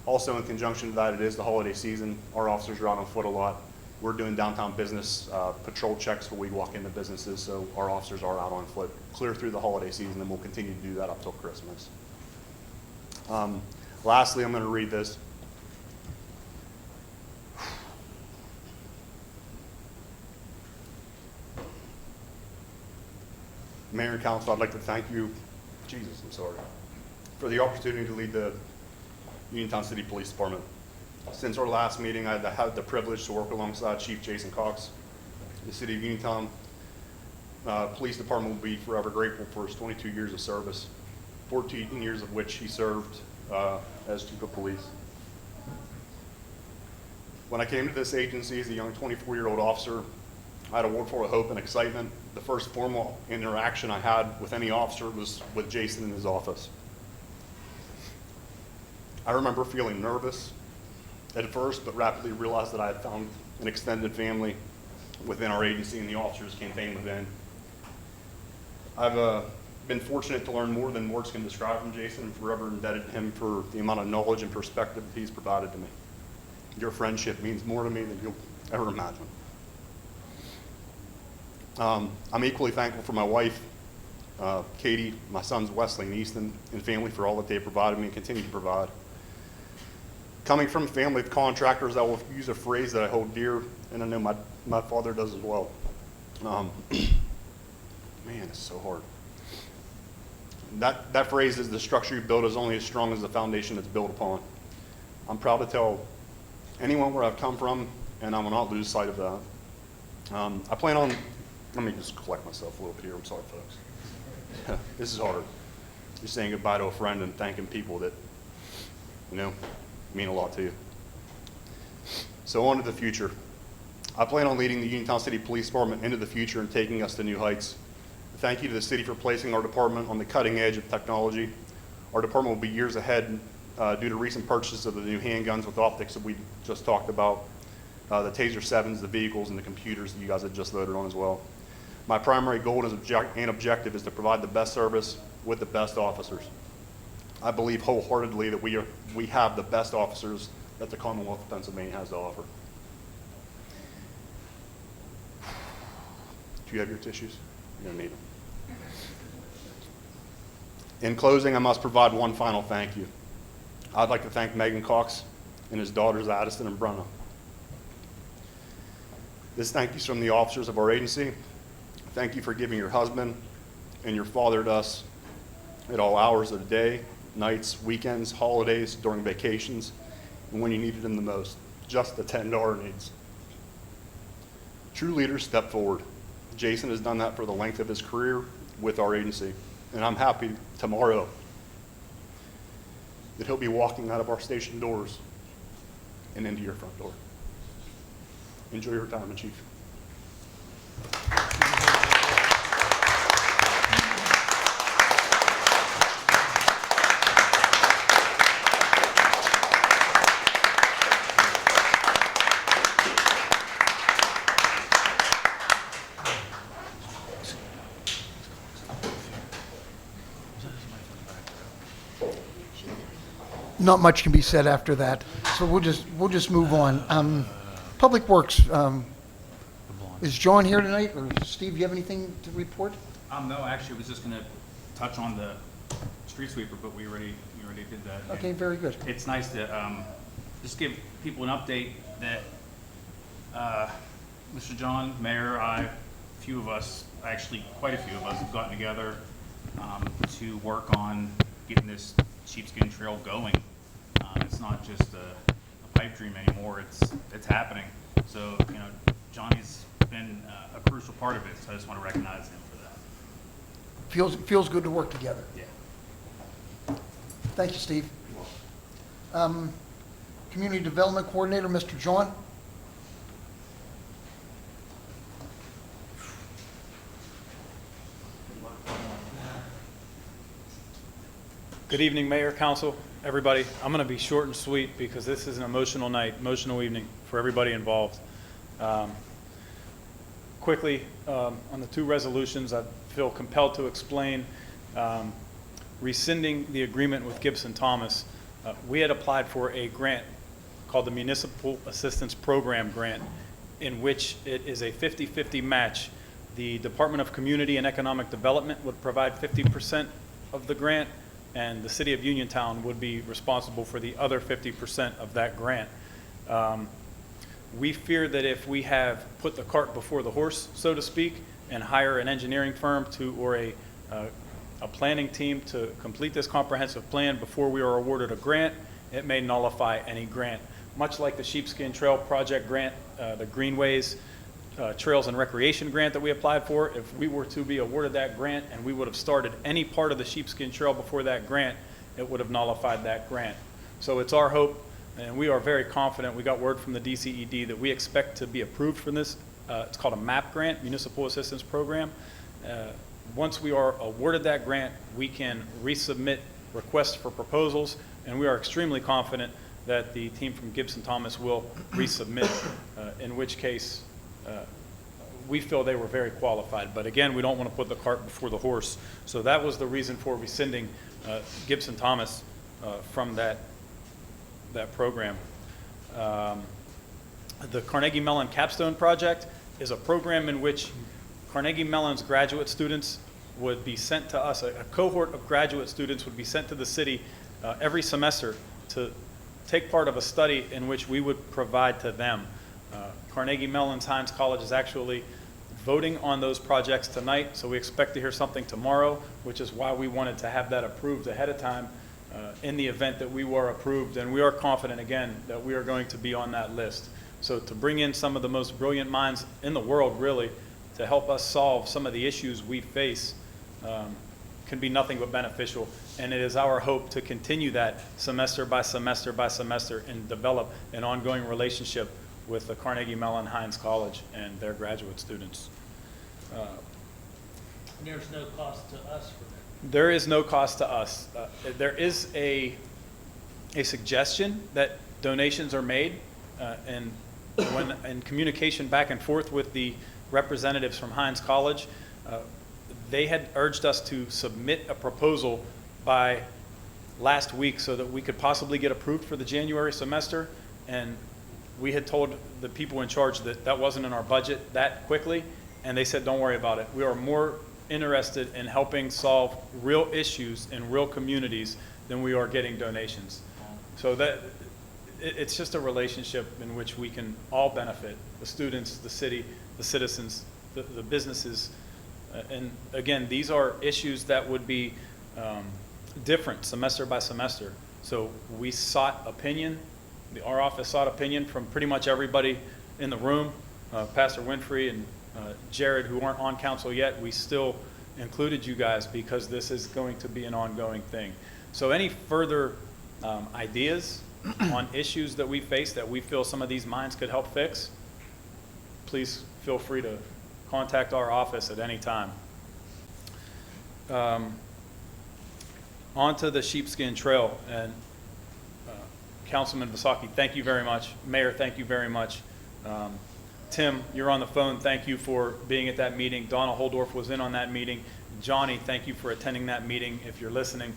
Also, in conjunction to that, it is the holiday season. Our officers are out on foot a lot. We're doing downtown business patrol checks where we walk into businesses, so our officers are out on foot clear through the holiday season, and we'll continue to do that up till Christmas. Lastly, I'm going to read this. Mayor and Council, I'd like to thank you, for the opportunity to lead the Uniontown City Police Department. Since our last meeting, I've had the privilege to work alongside Chief Jason Cox, the City of Uniontown, Police Department will be forever grateful for his 22 years of service, 14 years of which he served as chief of police. When I came to this agency as a young 24-year-old officer, I had a world full of hope and excitement. The first formal interaction I had with any officer was with Jason in his office. I remember feeling nervous at first, but rapidly realized that I had found an extended family within our agency and the officers campaign within. I've been fortunate to learn more than words can describe from Jason, and forever indebted to him for the amount of knowledge and perspective that he's provided to me. Your friendship means more to me than you'll ever imagine. I'm equally thankful for my wife, Katie, my sons Wesley and Easton, and family for all that they provided me and continue to provide. Coming from a family of contractors, I will use a phrase that I hold dear, and I know my father does as well. Man, it's so hard. That phrase is, the structure you build is only as strong as the foundation it's built upon. I'm proud to tell anyone where I've come from, and I will not lose sight of that. I plan on, let me just collect myself a little bit here. I'm sorry, folks. This is hard. Just saying goodbye to a friend and thanking people that, mean a lot to you. So on to the future. I plan on leading the Uniontown City Police Department into the future and taking us to new heights. Thank you to the city for placing our department on the cutting edge of technology. Our department will be years ahead due to recent purchases of the new handguns with optics that we just talked about, the Taser 7s, the vehicles, and the computers that you guys had just voted on as well. My primary goal and objective is to provide the best service with the best officers. I believe wholeheartedly that we have the best officers that the Commonwealth of Pennsylvania has to offer. Do you have your tissues? You're gonna need them. In closing, I must provide one final thank you. I'd like to thank Megan Cox and his daughters Addison and Brenna. This thank you is from the officers of our agency. Thank you for giving your husband and your father to us at all hours of the day, nights, weekends, holidays, during vacations, and when you needed them the most, just to attend to our needs. True leaders step forward. Jason has done that for the length of his career with our agency, and I'm happy tomorrow that he'll be walking out of our station doors and into your front door. Enjoy your retirement, Chief. Not much can be said after that, so we'll just move on. Public Works, is John here tonight, or Steve, you have anything to report? No, actually, I was just gonna touch on the street sweeper, but we already did that. Okay, very good. It's nice to just give people an update that Mr. John, Mayor, a few of us, actually quite a few of us, have gotten together to work on getting this sheepskin trail going. It's not just a pipe dream anymore, it's happening. So, Johnny's been a crucial part of it, so I just want to recognize him for that. Feels good to work together. Yeah. Thank you, Steve. Community Development Coordinator, Mr. John. Good evening, Mayor, Council, everybody. I'm going to be short and sweet because this is an emotional night, emotional evening for everybody involved. Quickly, on the two resolutions, I feel compelled to explain rescinding the agreement with Gibson Thomas. We had applied for a grant called the Municipal Assistance Program Grant, in which it is a 50-50 match. The Department of Community and Economic Development would provide 50% of the grant, and the City of Uniontown would be responsible for the other 50% of that grant. We fear that if we have put the cart before the horse, so to speak, and hire an engineering firm or a planning team to complete this comprehensive plan before we are awarded a grant, it may nullify any grant. Much like the Sheepskin Trail Project grant, the Greenways Trails and Recreation grant that we applied for. If we were to be awarded that grant and we would have started any part of the Sheepskin Trail before that grant, it would have nullified that grant. So it's our hope, and we are very confident. We got word from the DCED that we expect to be approved for this. It's called a MAP grant, Municipal Assistance Program. Once we are awarded that grant, we can resubmit requests for proposals, and we are extremely confident that the team from Gibson Thomas will resubmit, in which case we feel they were very qualified. But again, we don't want to put the cart before the horse. So that was the reason for rescinding Gibson Thomas from that program. The Carnegie Mellon Capstone project is a program in which Carnegie Mellon's graduate students would be sent to us. A cohort of graduate students would be sent to the city every semester to take part of a study in which we would provide to them. Carnegie Mellon's Hines College is actually voting on those projects tonight, so we expect to hear something tomorrow, which is why we wanted to have that approved ahead of time in the event that we were approved. And we are confident, again, that we are going to be on that list. So to bring in some of the most brilliant minds in the world, really, to help us solve some of the issues we face can be nothing but beneficial. And it is our hope to continue that semester by semester by semester and develop an ongoing relationship with the Carnegie Mellon Hines College and their graduate students. There's no cost to us for that. There is no cost to us. There is a suggestion that donations are made, and when in communication back and forth with the representatives from Hines College, they had urged us to submit a proposal by last week so that we could possibly get approved for the January semester, and we had told the people in charge that that wasn't in our budget that quickly, and they said, don't worry about it. We are more interested in helping solve real issues in real communities than we are getting donations. So that it's just a relationship in which we can all benefit: the students, the city, the citizens, the businesses. And again, these are issues that would be different semester by semester. So we sought opinion. Our office sought opinion from pretty much everybody in the room. Pastor Winfrey and Jared, who aren't on council yet, we still included you guys because this is going to be an ongoing thing. So any further ideas on issues that we face that we feel some of these minds could help fix, please feel free to contact our office at any time. On to the Sheepskin Trail, and Councilman Vasaki, thank you very much. Mayor, thank you very much. Tim, you're on the phone. Thank you for being at that meeting. Donna Holdorf was in on that meeting. Johnny, thank you for attending that meeting. If you're listening,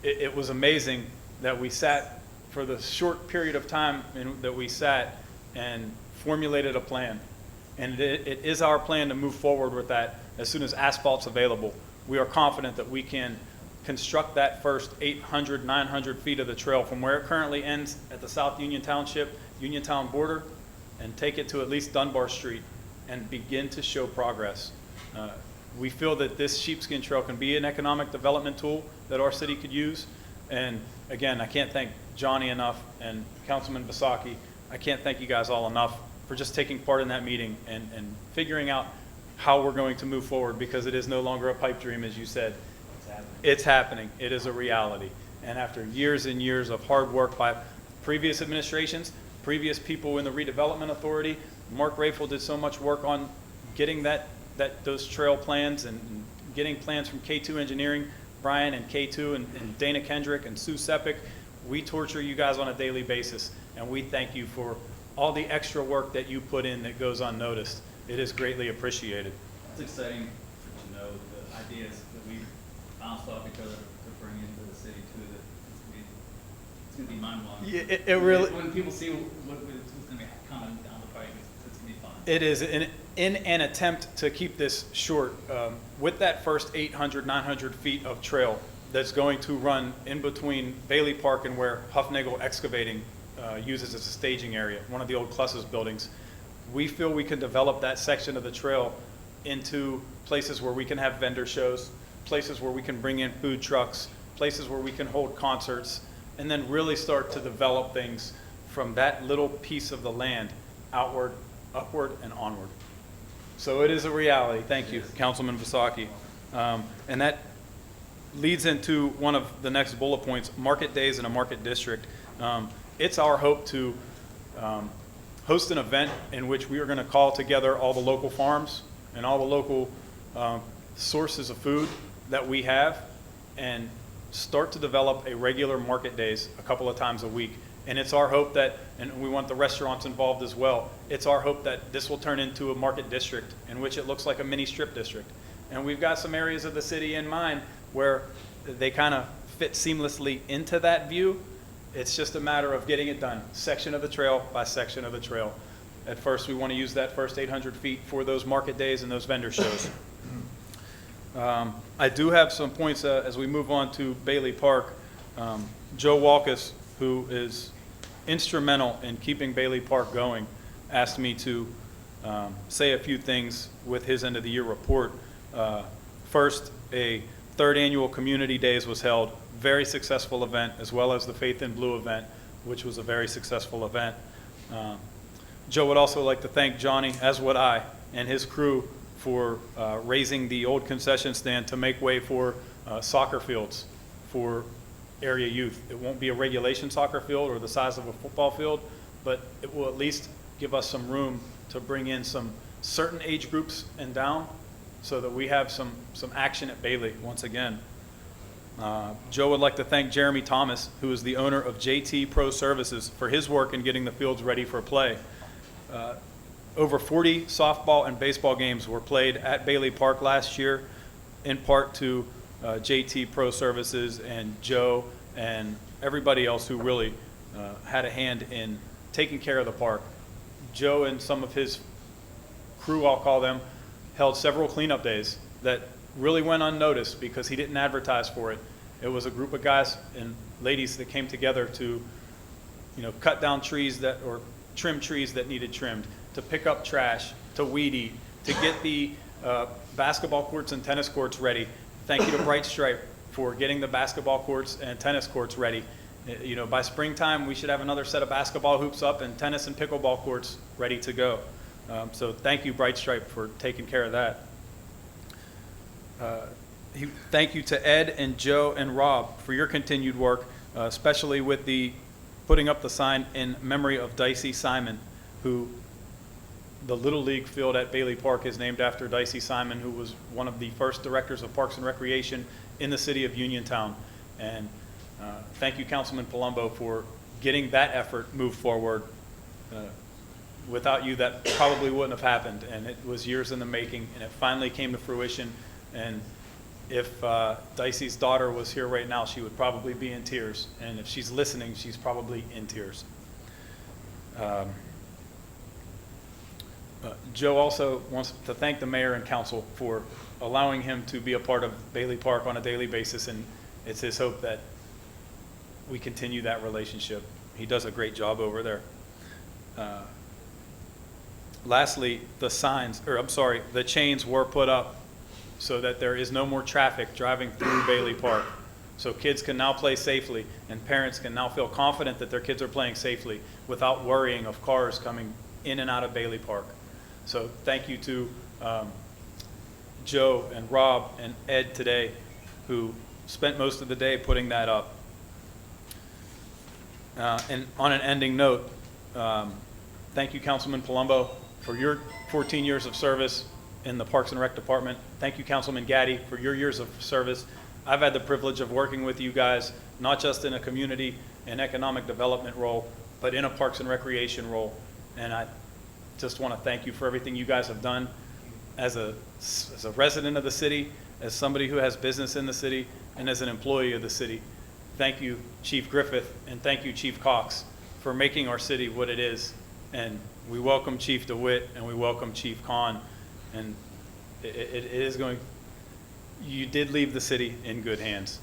it was amazing that we sat for the short period of time that we sat and formulated a plan. And it is our plan to move forward with that as soon as asphalt's available. We are confident that we can construct that first 800, 900 feet of the trail from where it currently ends at the South Union Township, Uniontown border, and take it to at least Dunbar Street and begin to show progress. We feel that this Sheepskin Trail can be an economic development tool that our city could use. And again, I can't thank Johnny enough, and Councilman Vasaki. I can't thank you guys all enough for just taking part in that meeting and figuring out how we're going to move forward, because it is no longer a pipe dream, as you said. It's happening. It is a reality. And after years and years of hard work by previous administrations, previous people in the redevelopment authority, Mark Rafel did so much work on getting those trail plans and getting plans from K2 Engineering, Brian and K2 and Dana Kendrick and Sue Sepik. We torture you guys on a daily basis, and we thank you for all the extra work that you put in that goes unnoticed. It is greatly appreciated. It's exciting to know the ideas that we bounced off each other to bring into the city too. That it's going to be mind-blowing. Yeah, it really. When people see what's going to be coming down the pike, it's going to be fun. It is in an attempt to keep this short. With that first 800, 900 feet of trail that's going to run in between Bailey Park and where Huffnagel Excavating uses as a staging area, one of the old Clusses buildings. We feel we can develop that section of the trail into places where we can have vendor shows, places where we can bring in food trucks, places where we can hold concerts, and then really start to develop things from that little piece of the land outward upward and onward. So it is a reality. Thank you, Councilman Vasaki. And that leads into one of the next bullet points, market days in a market district. It's our hope to host an event in which we are going to call together all the local farms and all the local sources of food that we have and start to develop a regular market days a couple of times a week. And it's our hope that, and we want the restaurants involved as well, it's our hope that this will turn into a market district in which it looks like a mini strip district. And we've got some areas of the city in mind where they kind of fit seamlessly into that view. It's just a matter of getting it done, section of the trail by section of the trail. At first, we want to use that first 800 feet for those market days and those vendor shows. I do have some points as we move on to Bailey Park. Joe Walkus, who is instrumental in keeping Bailey Park going, asked me to say a few things with his end of the year report. First, a third annual Community Days was held, very successful event, as well as the Faith in Blue event, which was a very successful event. Joe would also like to thank Johnny, as would I, and his crew for raising the old concession stand to make way for soccer fields for area youth. It won't be a regulation soccer field or the size of a football field, but it will at least give us some room to bring in some certain age groups and down so that we have some action at Bailey once again. Joe would like to thank Jeremy Thomas, who is the owner of JT Pro Services, for his work in getting the fields ready for play. Over 40 softball and baseball games were played at Bailey Park last year, in part to JT Pro Services and Joe and everybody else who really had a hand in taking care of the park. Joe and some of his crew, I'll call them, held several cleanup days that really went unnoticed because he didn't advertise for it. It was a group of guys and ladies that came together to, cut down trees or trim trees that needed trimmed, to pick up trash, to weed eat, to get the basketball courts and tennis courts ready. Thank you to Bright Stripe for getting the basketball courts and tennis courts ready. By springtime, we should have another set of basketball hoops up and tennis and pickleball courts ready to go. So thank you, Bright Stripe, for taking care of that. Thank you to Ed and Joe and Rob for your continued work, especially with the putting up the sign in memory of Dicey Simon, who the Little League field at Bailey Park is named after Dicey Simon, who was one of the first directors of Parks and Recreation in the city of Uniontown. And thank you, Councilman Palumbo, for getting that effort moved forward. Without you, that probably wouldn't have happened, and it was years in the making, and it finally came to fruition. And if Dicey's daughter was here right now, she would probably be in tears, and if she's listening, she's probably in tears. Joe also wants to thank the mayor and council for allowing him to be a part of Bailey Park on a daily basis, and it's his hope that we continue that relationship. He does a great job over there. Lastly, the chains were put up so that there is no more traffic driving through Bailey Park. So kids can now play safely, and parents can now feel confident that their kids are playing safely without worrying of cars coming in and out of Bailey Park. So thank you to Joe and Rob and Ed today, who spent most of the day putting that up. And on an ending note, thank you, Councilman Palumbo, for your 14 years of service in the Parks and Rec Department. Thank you, Councilman Gaddy, for your years of service. I've had the privilege of working with you guys, not just in a community and economic development role, but in a Parks and Recreation role. And I just want to thank you for everything you guys have done as a resident of the city, as somebody who has business in the city, and as an employee of the city. Thank you, Chief Griffith, and thank you, Chief Cox, for making our city what it is. And we welcome Chief DeWitt, and we welcome Chief Kahn. And it is going, you did leave the city in good hands.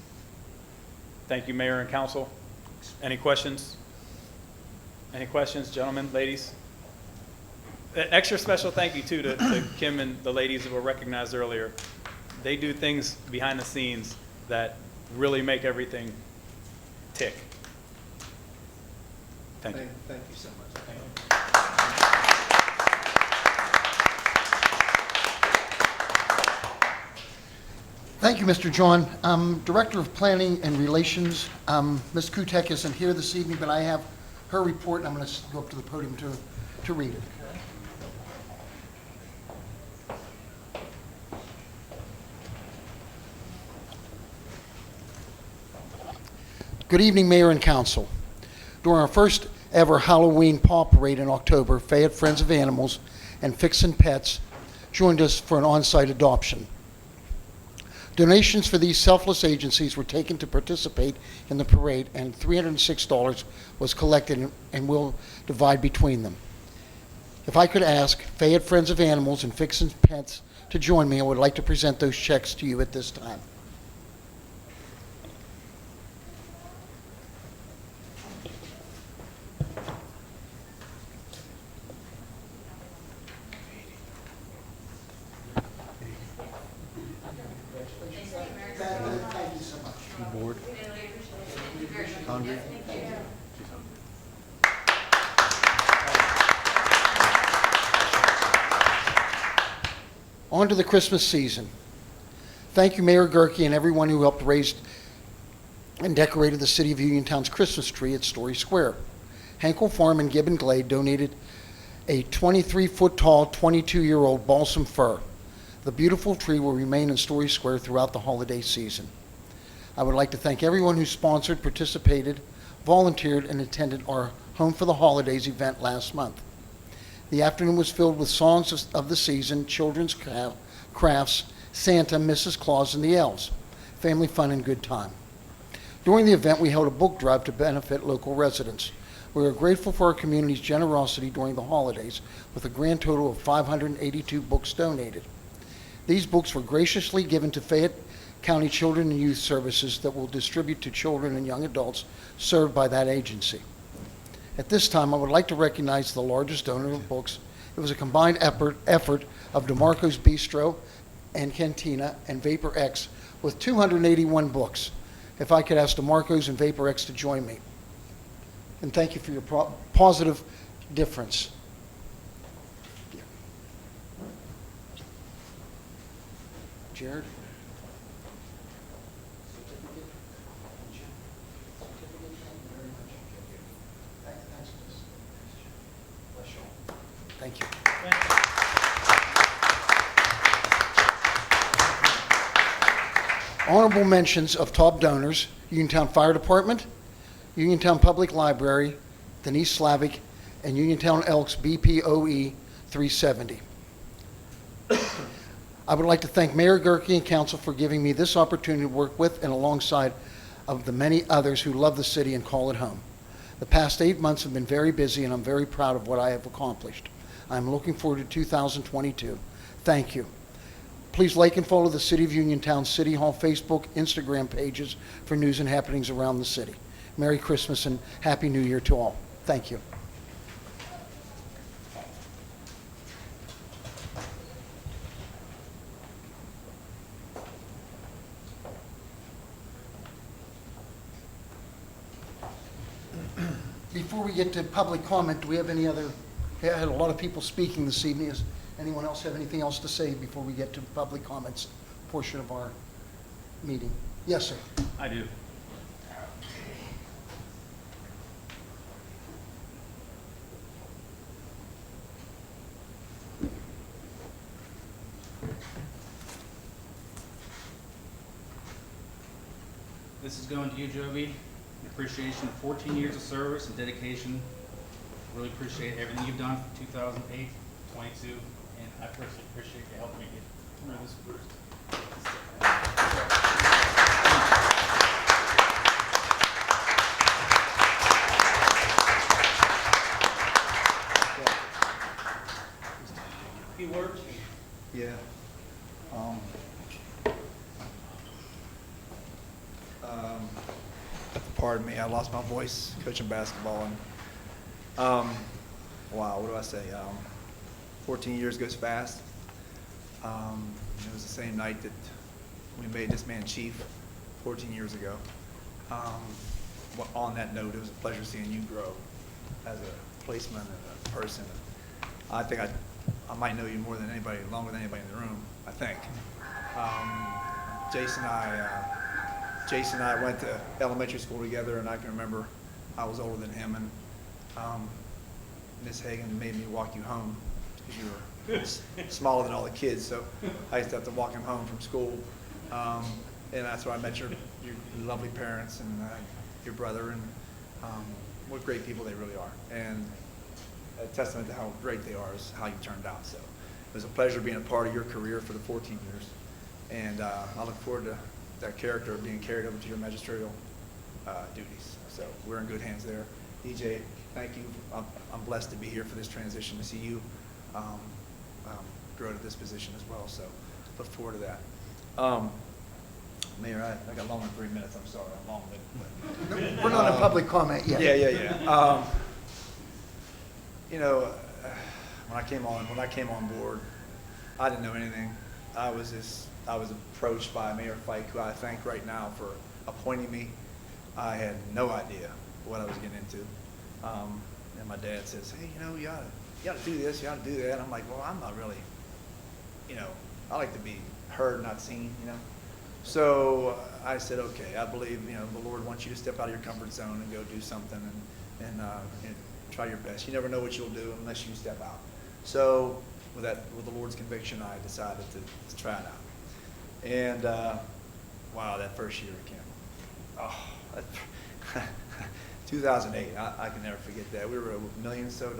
Thank you, Mayor and Council. Any questions? Any questions, gentlemen, ladies? An extra special thank you, too, to Kim and the ladies that were recognized earlier. They do things behind the scenes that really make everything tick. Thank you. Thank you so much. Thank you, Mr. John. Director of Planning and Relations, Ms. Kutek isn't here this evening, but I have her report, and I'm going to go up to the podium to read it. Good evening, Mayor and Council. During our first ever Halloween Paw Parade in October, Fayette Friends of Animals and Fixin' Pets joined us for an on-site adoption. Donations for these selfless agencies were taken to participate in the parade, and $306 was collected and will divide between them. If I could ask Fayette Friends of Animals and Fixin' Pets to join me, I would like to present those checks to you at this time. Thank you so much. Board. Hungry? On to the Christmas season. Thank you, Mayor Gerke, and everyone who helped raise and decorated the City of Uniontown's Christmas tree at Story Square. Henkel Farm in Gibbon Glade donated a 23-foot-tall, 22-year-old balsam fir. The beautiful tree will remain in Story Square throughout the holiday season. I would like to thank everyone who sponsored, participated, volunteered, and attended our Home for the Holidays event last month. The afternoon was filled with songs of the season, children's crafts, Santa, Mrs. Claus, and the elves. Family fun and good time. During the event, we held a book drive to benefit local residents. We are grateful for our community's generosity during the holidays, with a grand total of 582 books donated. These books were graciously given to Fayette County Children and Youth Services that will distribute to children and young adults served by that agency. At this time, I would like to recognize the largest donor of books. It was a combined effort of DeMarco's Bistro and Cantina and Vapor X with 281 books. If I could ask DeMarco's and Vapor X to join me. And thank you for your positive difference. Jared? Thank you. Honorable mentions of top donors: Uniontown Fire Department, Uniontown Public Library, Denise Slavic, and Uniontown Elks BPOE 370. I would like to thank Mayor Gerke and Council for giving me this opportunity to work with and alongside of the many others who love the city and call it home. The past 8 months have been very busy, and I'm very proud of what I have accomplished. I'm looking forward to 2022. Thank you. Please like and follow the City of Uniontown City Hall Facebook, Instagram pages for news and happenings around the city. Merry Christmas and Happy New Year to all. Thank you. Before we get to public comment, do we have any other, I had a lot of people speaking this evening. Does anyone else have anything else to say before we get to public comments portion of our meeting? Yes, sir. I do. This is going to you, Joby. Appreciation of 14 years of service and dedication. Really appreciate everything you've done for 2008, 22, and I personally appreciate you helping me get through this first. Few words? Yeah. Pardon me, I lost my voice coaching basketball. And, wow, what do I say? 14 years goes fast. It was the same night that we made this man chief 14 years ago. On that note, it was a pleasure seeing you grow as a policeman and a person. I think I might know you more than anybody, longer than anybody in the room, I think. Jason and I went to elementary school together, and I can remember I was older than him, and Miss Hagan made me walk you home because you were smaller than all the kids, so I used to have to walk him home from school. And that's where I met your lovely parents and your brother, and what great people they really are. And a testament to how great they are is how you turned out. So it was a pleasure being a part of your career for the 14 years. And I look forward to that character being carried over to your magisterial duties. So we're in good hands there. EJ, thank you. I'm blessed to be here for this transition, to see you grow to this position as well. So look forward to that. Mayor, I got longer than 3 minutes. I'm sorry, I'm long-winded. We're not in public comment yet. Yeah. You know, when I came on board, I didn't know anything. I was approached by Mayor Fike, who I thank right now for appointing me. I had no idea what I was getting into. And my dad says, hey, you know, you ought to do this, you ought to do that. I'm like, well, I'm not really, you know, I like to be heard, not seen, you know. So I said, okay, I believe, you know, the Lord wants you to step out of your comfort zone and go do something and try your best. You never know what you'll do unless you step out. So with the Lord's conviction, I decided to try it out. And wow, that first year at Campbell. 2008, I can never forget that. We were $1 million or so in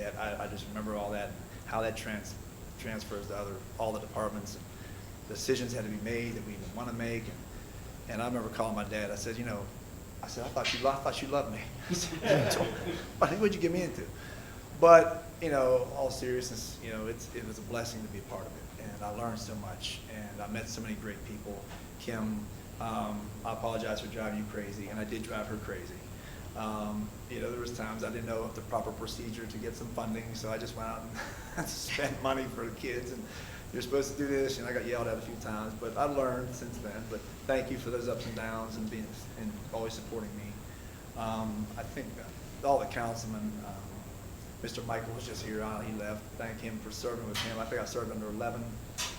debt. I just remember all that, how that transfers to all the departments. Decisions had to be made that we didn't want to make, and I remember calling my dad. I said, you know, I thought you loved me. He said, what'd you get me into? But you know, all seriousness, you know, it was a blessing to be a part of it, and I learned so much, and I met so many great people. Kim, I apologize for driving you crazy, and I did drive her crazy. You know, there was times I didn't know the proper procedure to get some funding, so I just went out and spent money for the kids, and you're supposed to do this, and I got yelled at a few times, but I learned since then. But thank you for those ups and downs and always supporting me. I think all the councilmen, Mr. Michael was just here, he left. Thank him for serving with him. I think I served under 11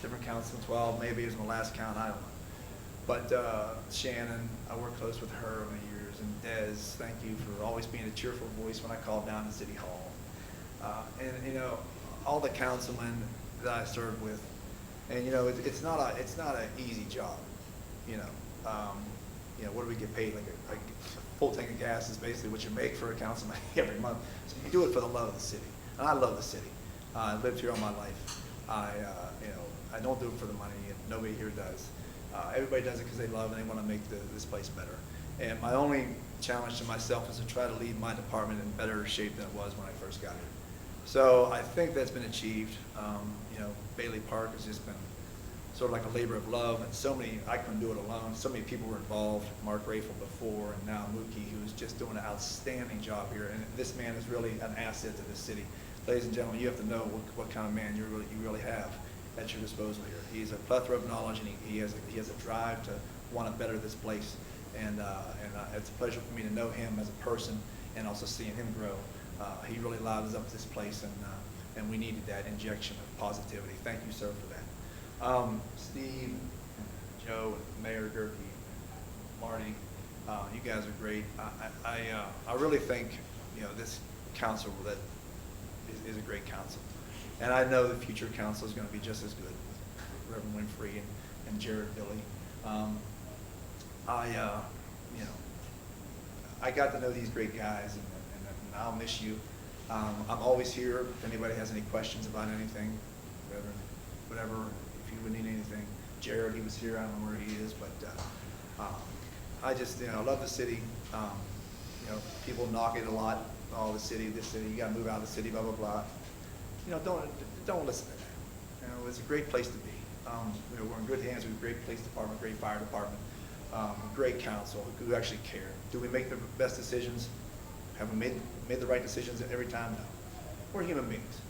different councilmen, 12, maybe it was my last count, I don't know. But Shannon, I worked close with her over the years, and Des, thank you for always being a cheerful voice when I called down to City Hall. And you know, all the councilmen that I served with, and you know, it's not an easy job. You know, what do we get paid? Like a full tank of gas is basically what you make for a councilman every month. So you do it for the love of the city, and I love the city. I lived here all my life. You know, I don't do it for the money, and nobody here does. Everybody does it because they love and they want to make this place better. And my only challenge to myself is to try to leave my department in better shape than it was when I first got here. So I think that's been achieved. You know, Bailey Park has just been sort of like a labor of love, and so many, I couldn't do it alone. So many people were involved, Mark Rafel before, and now Mookie, who's just doing an outstanding job here. And this man is really an asset to this city. Ladies and gentlemen, you have to know what kind of man you really have at your disposal here. He's a plethora of knowledge, and he has a drive to want to better this place. And it's a pleasure for me to know him as a person and also seeing him grow. He really lives up this place, and we needed that injection of positivity. Thank you, sir, for that. Steve, Joe, Mayor Gerke, Marty, you guys are great. I really think, you know, this council that is a great council, and I know the future council is going to be just as good. Reverend Winfrey and Jared Billy. You know, I got to know these great guys, and I'll miss you. I'm always here if anybody has any questions about anything, whatever, if you would need anything. Jared, he was here, I don't know where he is, but I just, you know, I love the city. You know, people knock it a lot, this city, you gotta move out of the city, blah, blah, blah. You know, don't listen to that. You know, it's a great place to be. You know, we're in good hands with a great police department, great fire department, great council who actually care. Do we make the best decisions? Have we made the right decisions every time? No. We're human beings.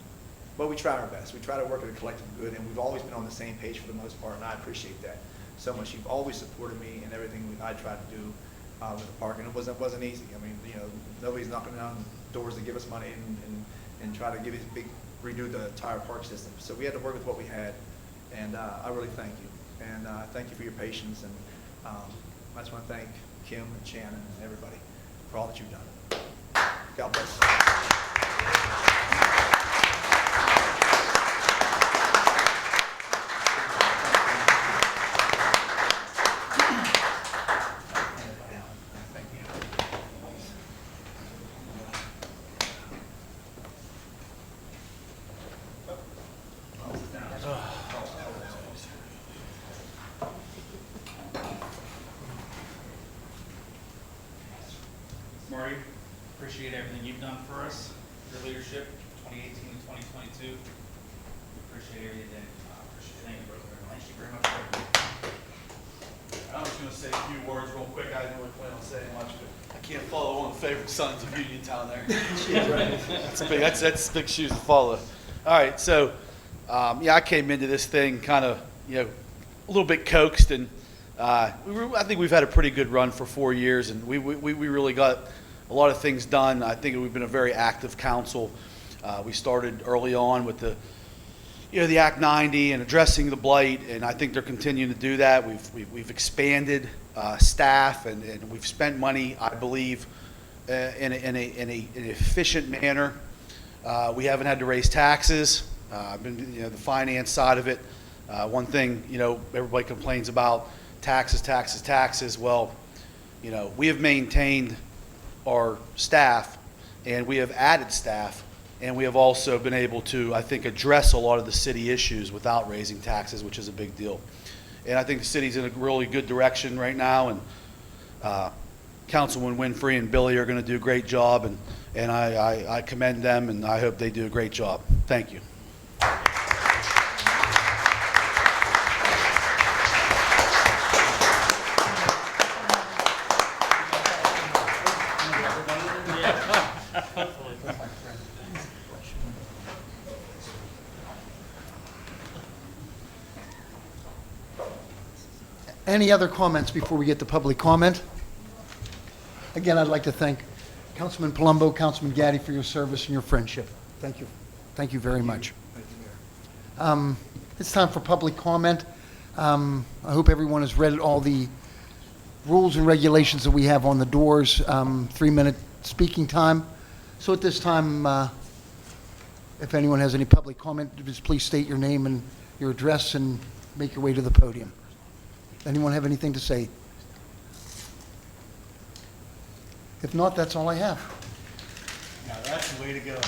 But we try our best. We try to work at a collective good, and we've always been on the same page for the most part, and I appreciate that so much. You've always supported me in everything I tried to do with the park, and it wasn't easy. I mean, you know, nobody's knocking down doors to give us money and try to give us redo the entire park system. So we had to work with what we had, and I really thank you. And thank you for your patience. And I just want to thank Kim and Shannon and everybody for all that you've done. God bless. Marty, appreciate everything you've done for us, your leadership, 2018 and 2022. Appreciate every day. Thank you, brother. Thank you very much. I was going to say a few words real quick. I didn't really plan on saying much, but I can't follow one of the favorite sons of Uniontown there. That's big shoes to follow. All right, so yeah, I came into this thing kind of, a little bit coaxed, and I think we've had a pretty good run for 4 years, and we really got a lot of things done. I think we've been a very active council. We started early on with the Act 90 and addressing the blight, and I think they're continuing to do that. We've expanded staff, and we've spent money, I believe, in an efficient manner. We haven't had to raise taxes. I've been, the finance side of it. One thing, everybody complains about, taxes. Well, we have maintained our staff, and we have added staff, and we have also been able to, I think, address a lot of the city issues without raising taxes, which is a big deal. And I think the city's in a really good direction right now, and Councilman Winfrey and Billy are going to do a great job, and I commend them, and I hope they do a great job. Thank you. Any other comments before we get to public comment? Again, I'd like to thank Councilman Palumbo, Councilman Gaddy for your service and your friendship. Thank you. Thank you very much. It's time for public comment. I hope everyone has read all the rules and regulations that we have on the doors, 3-minute speaking time. So at this time, if anyone has any public comment, just please state your name and your address and make your way to the podium. Anyone have anything to say? If not, that's all I have. Now that's the way to go.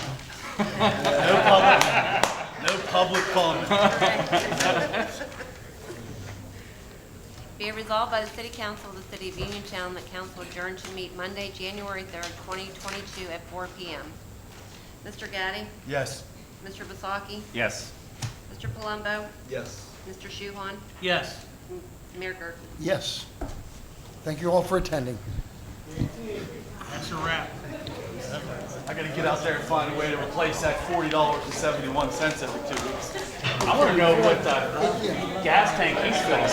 No public comment. Be it resolved by the City Council of the City of Uniontown that council adjourn to meet Monday, January 3rd, 2022 at 4 p.m. Mr. Gaddy? Yes. Mr. Basaki? Yes. Mr. Palumbo? Yes. Mr. Shuhon? Yes. Mayor Gurke? Yes. Thank you all for attending. That's a wrap. I got to get out there and find a way to replace that $40.71 every 2 weeks. I want to know what gas tank he's filling.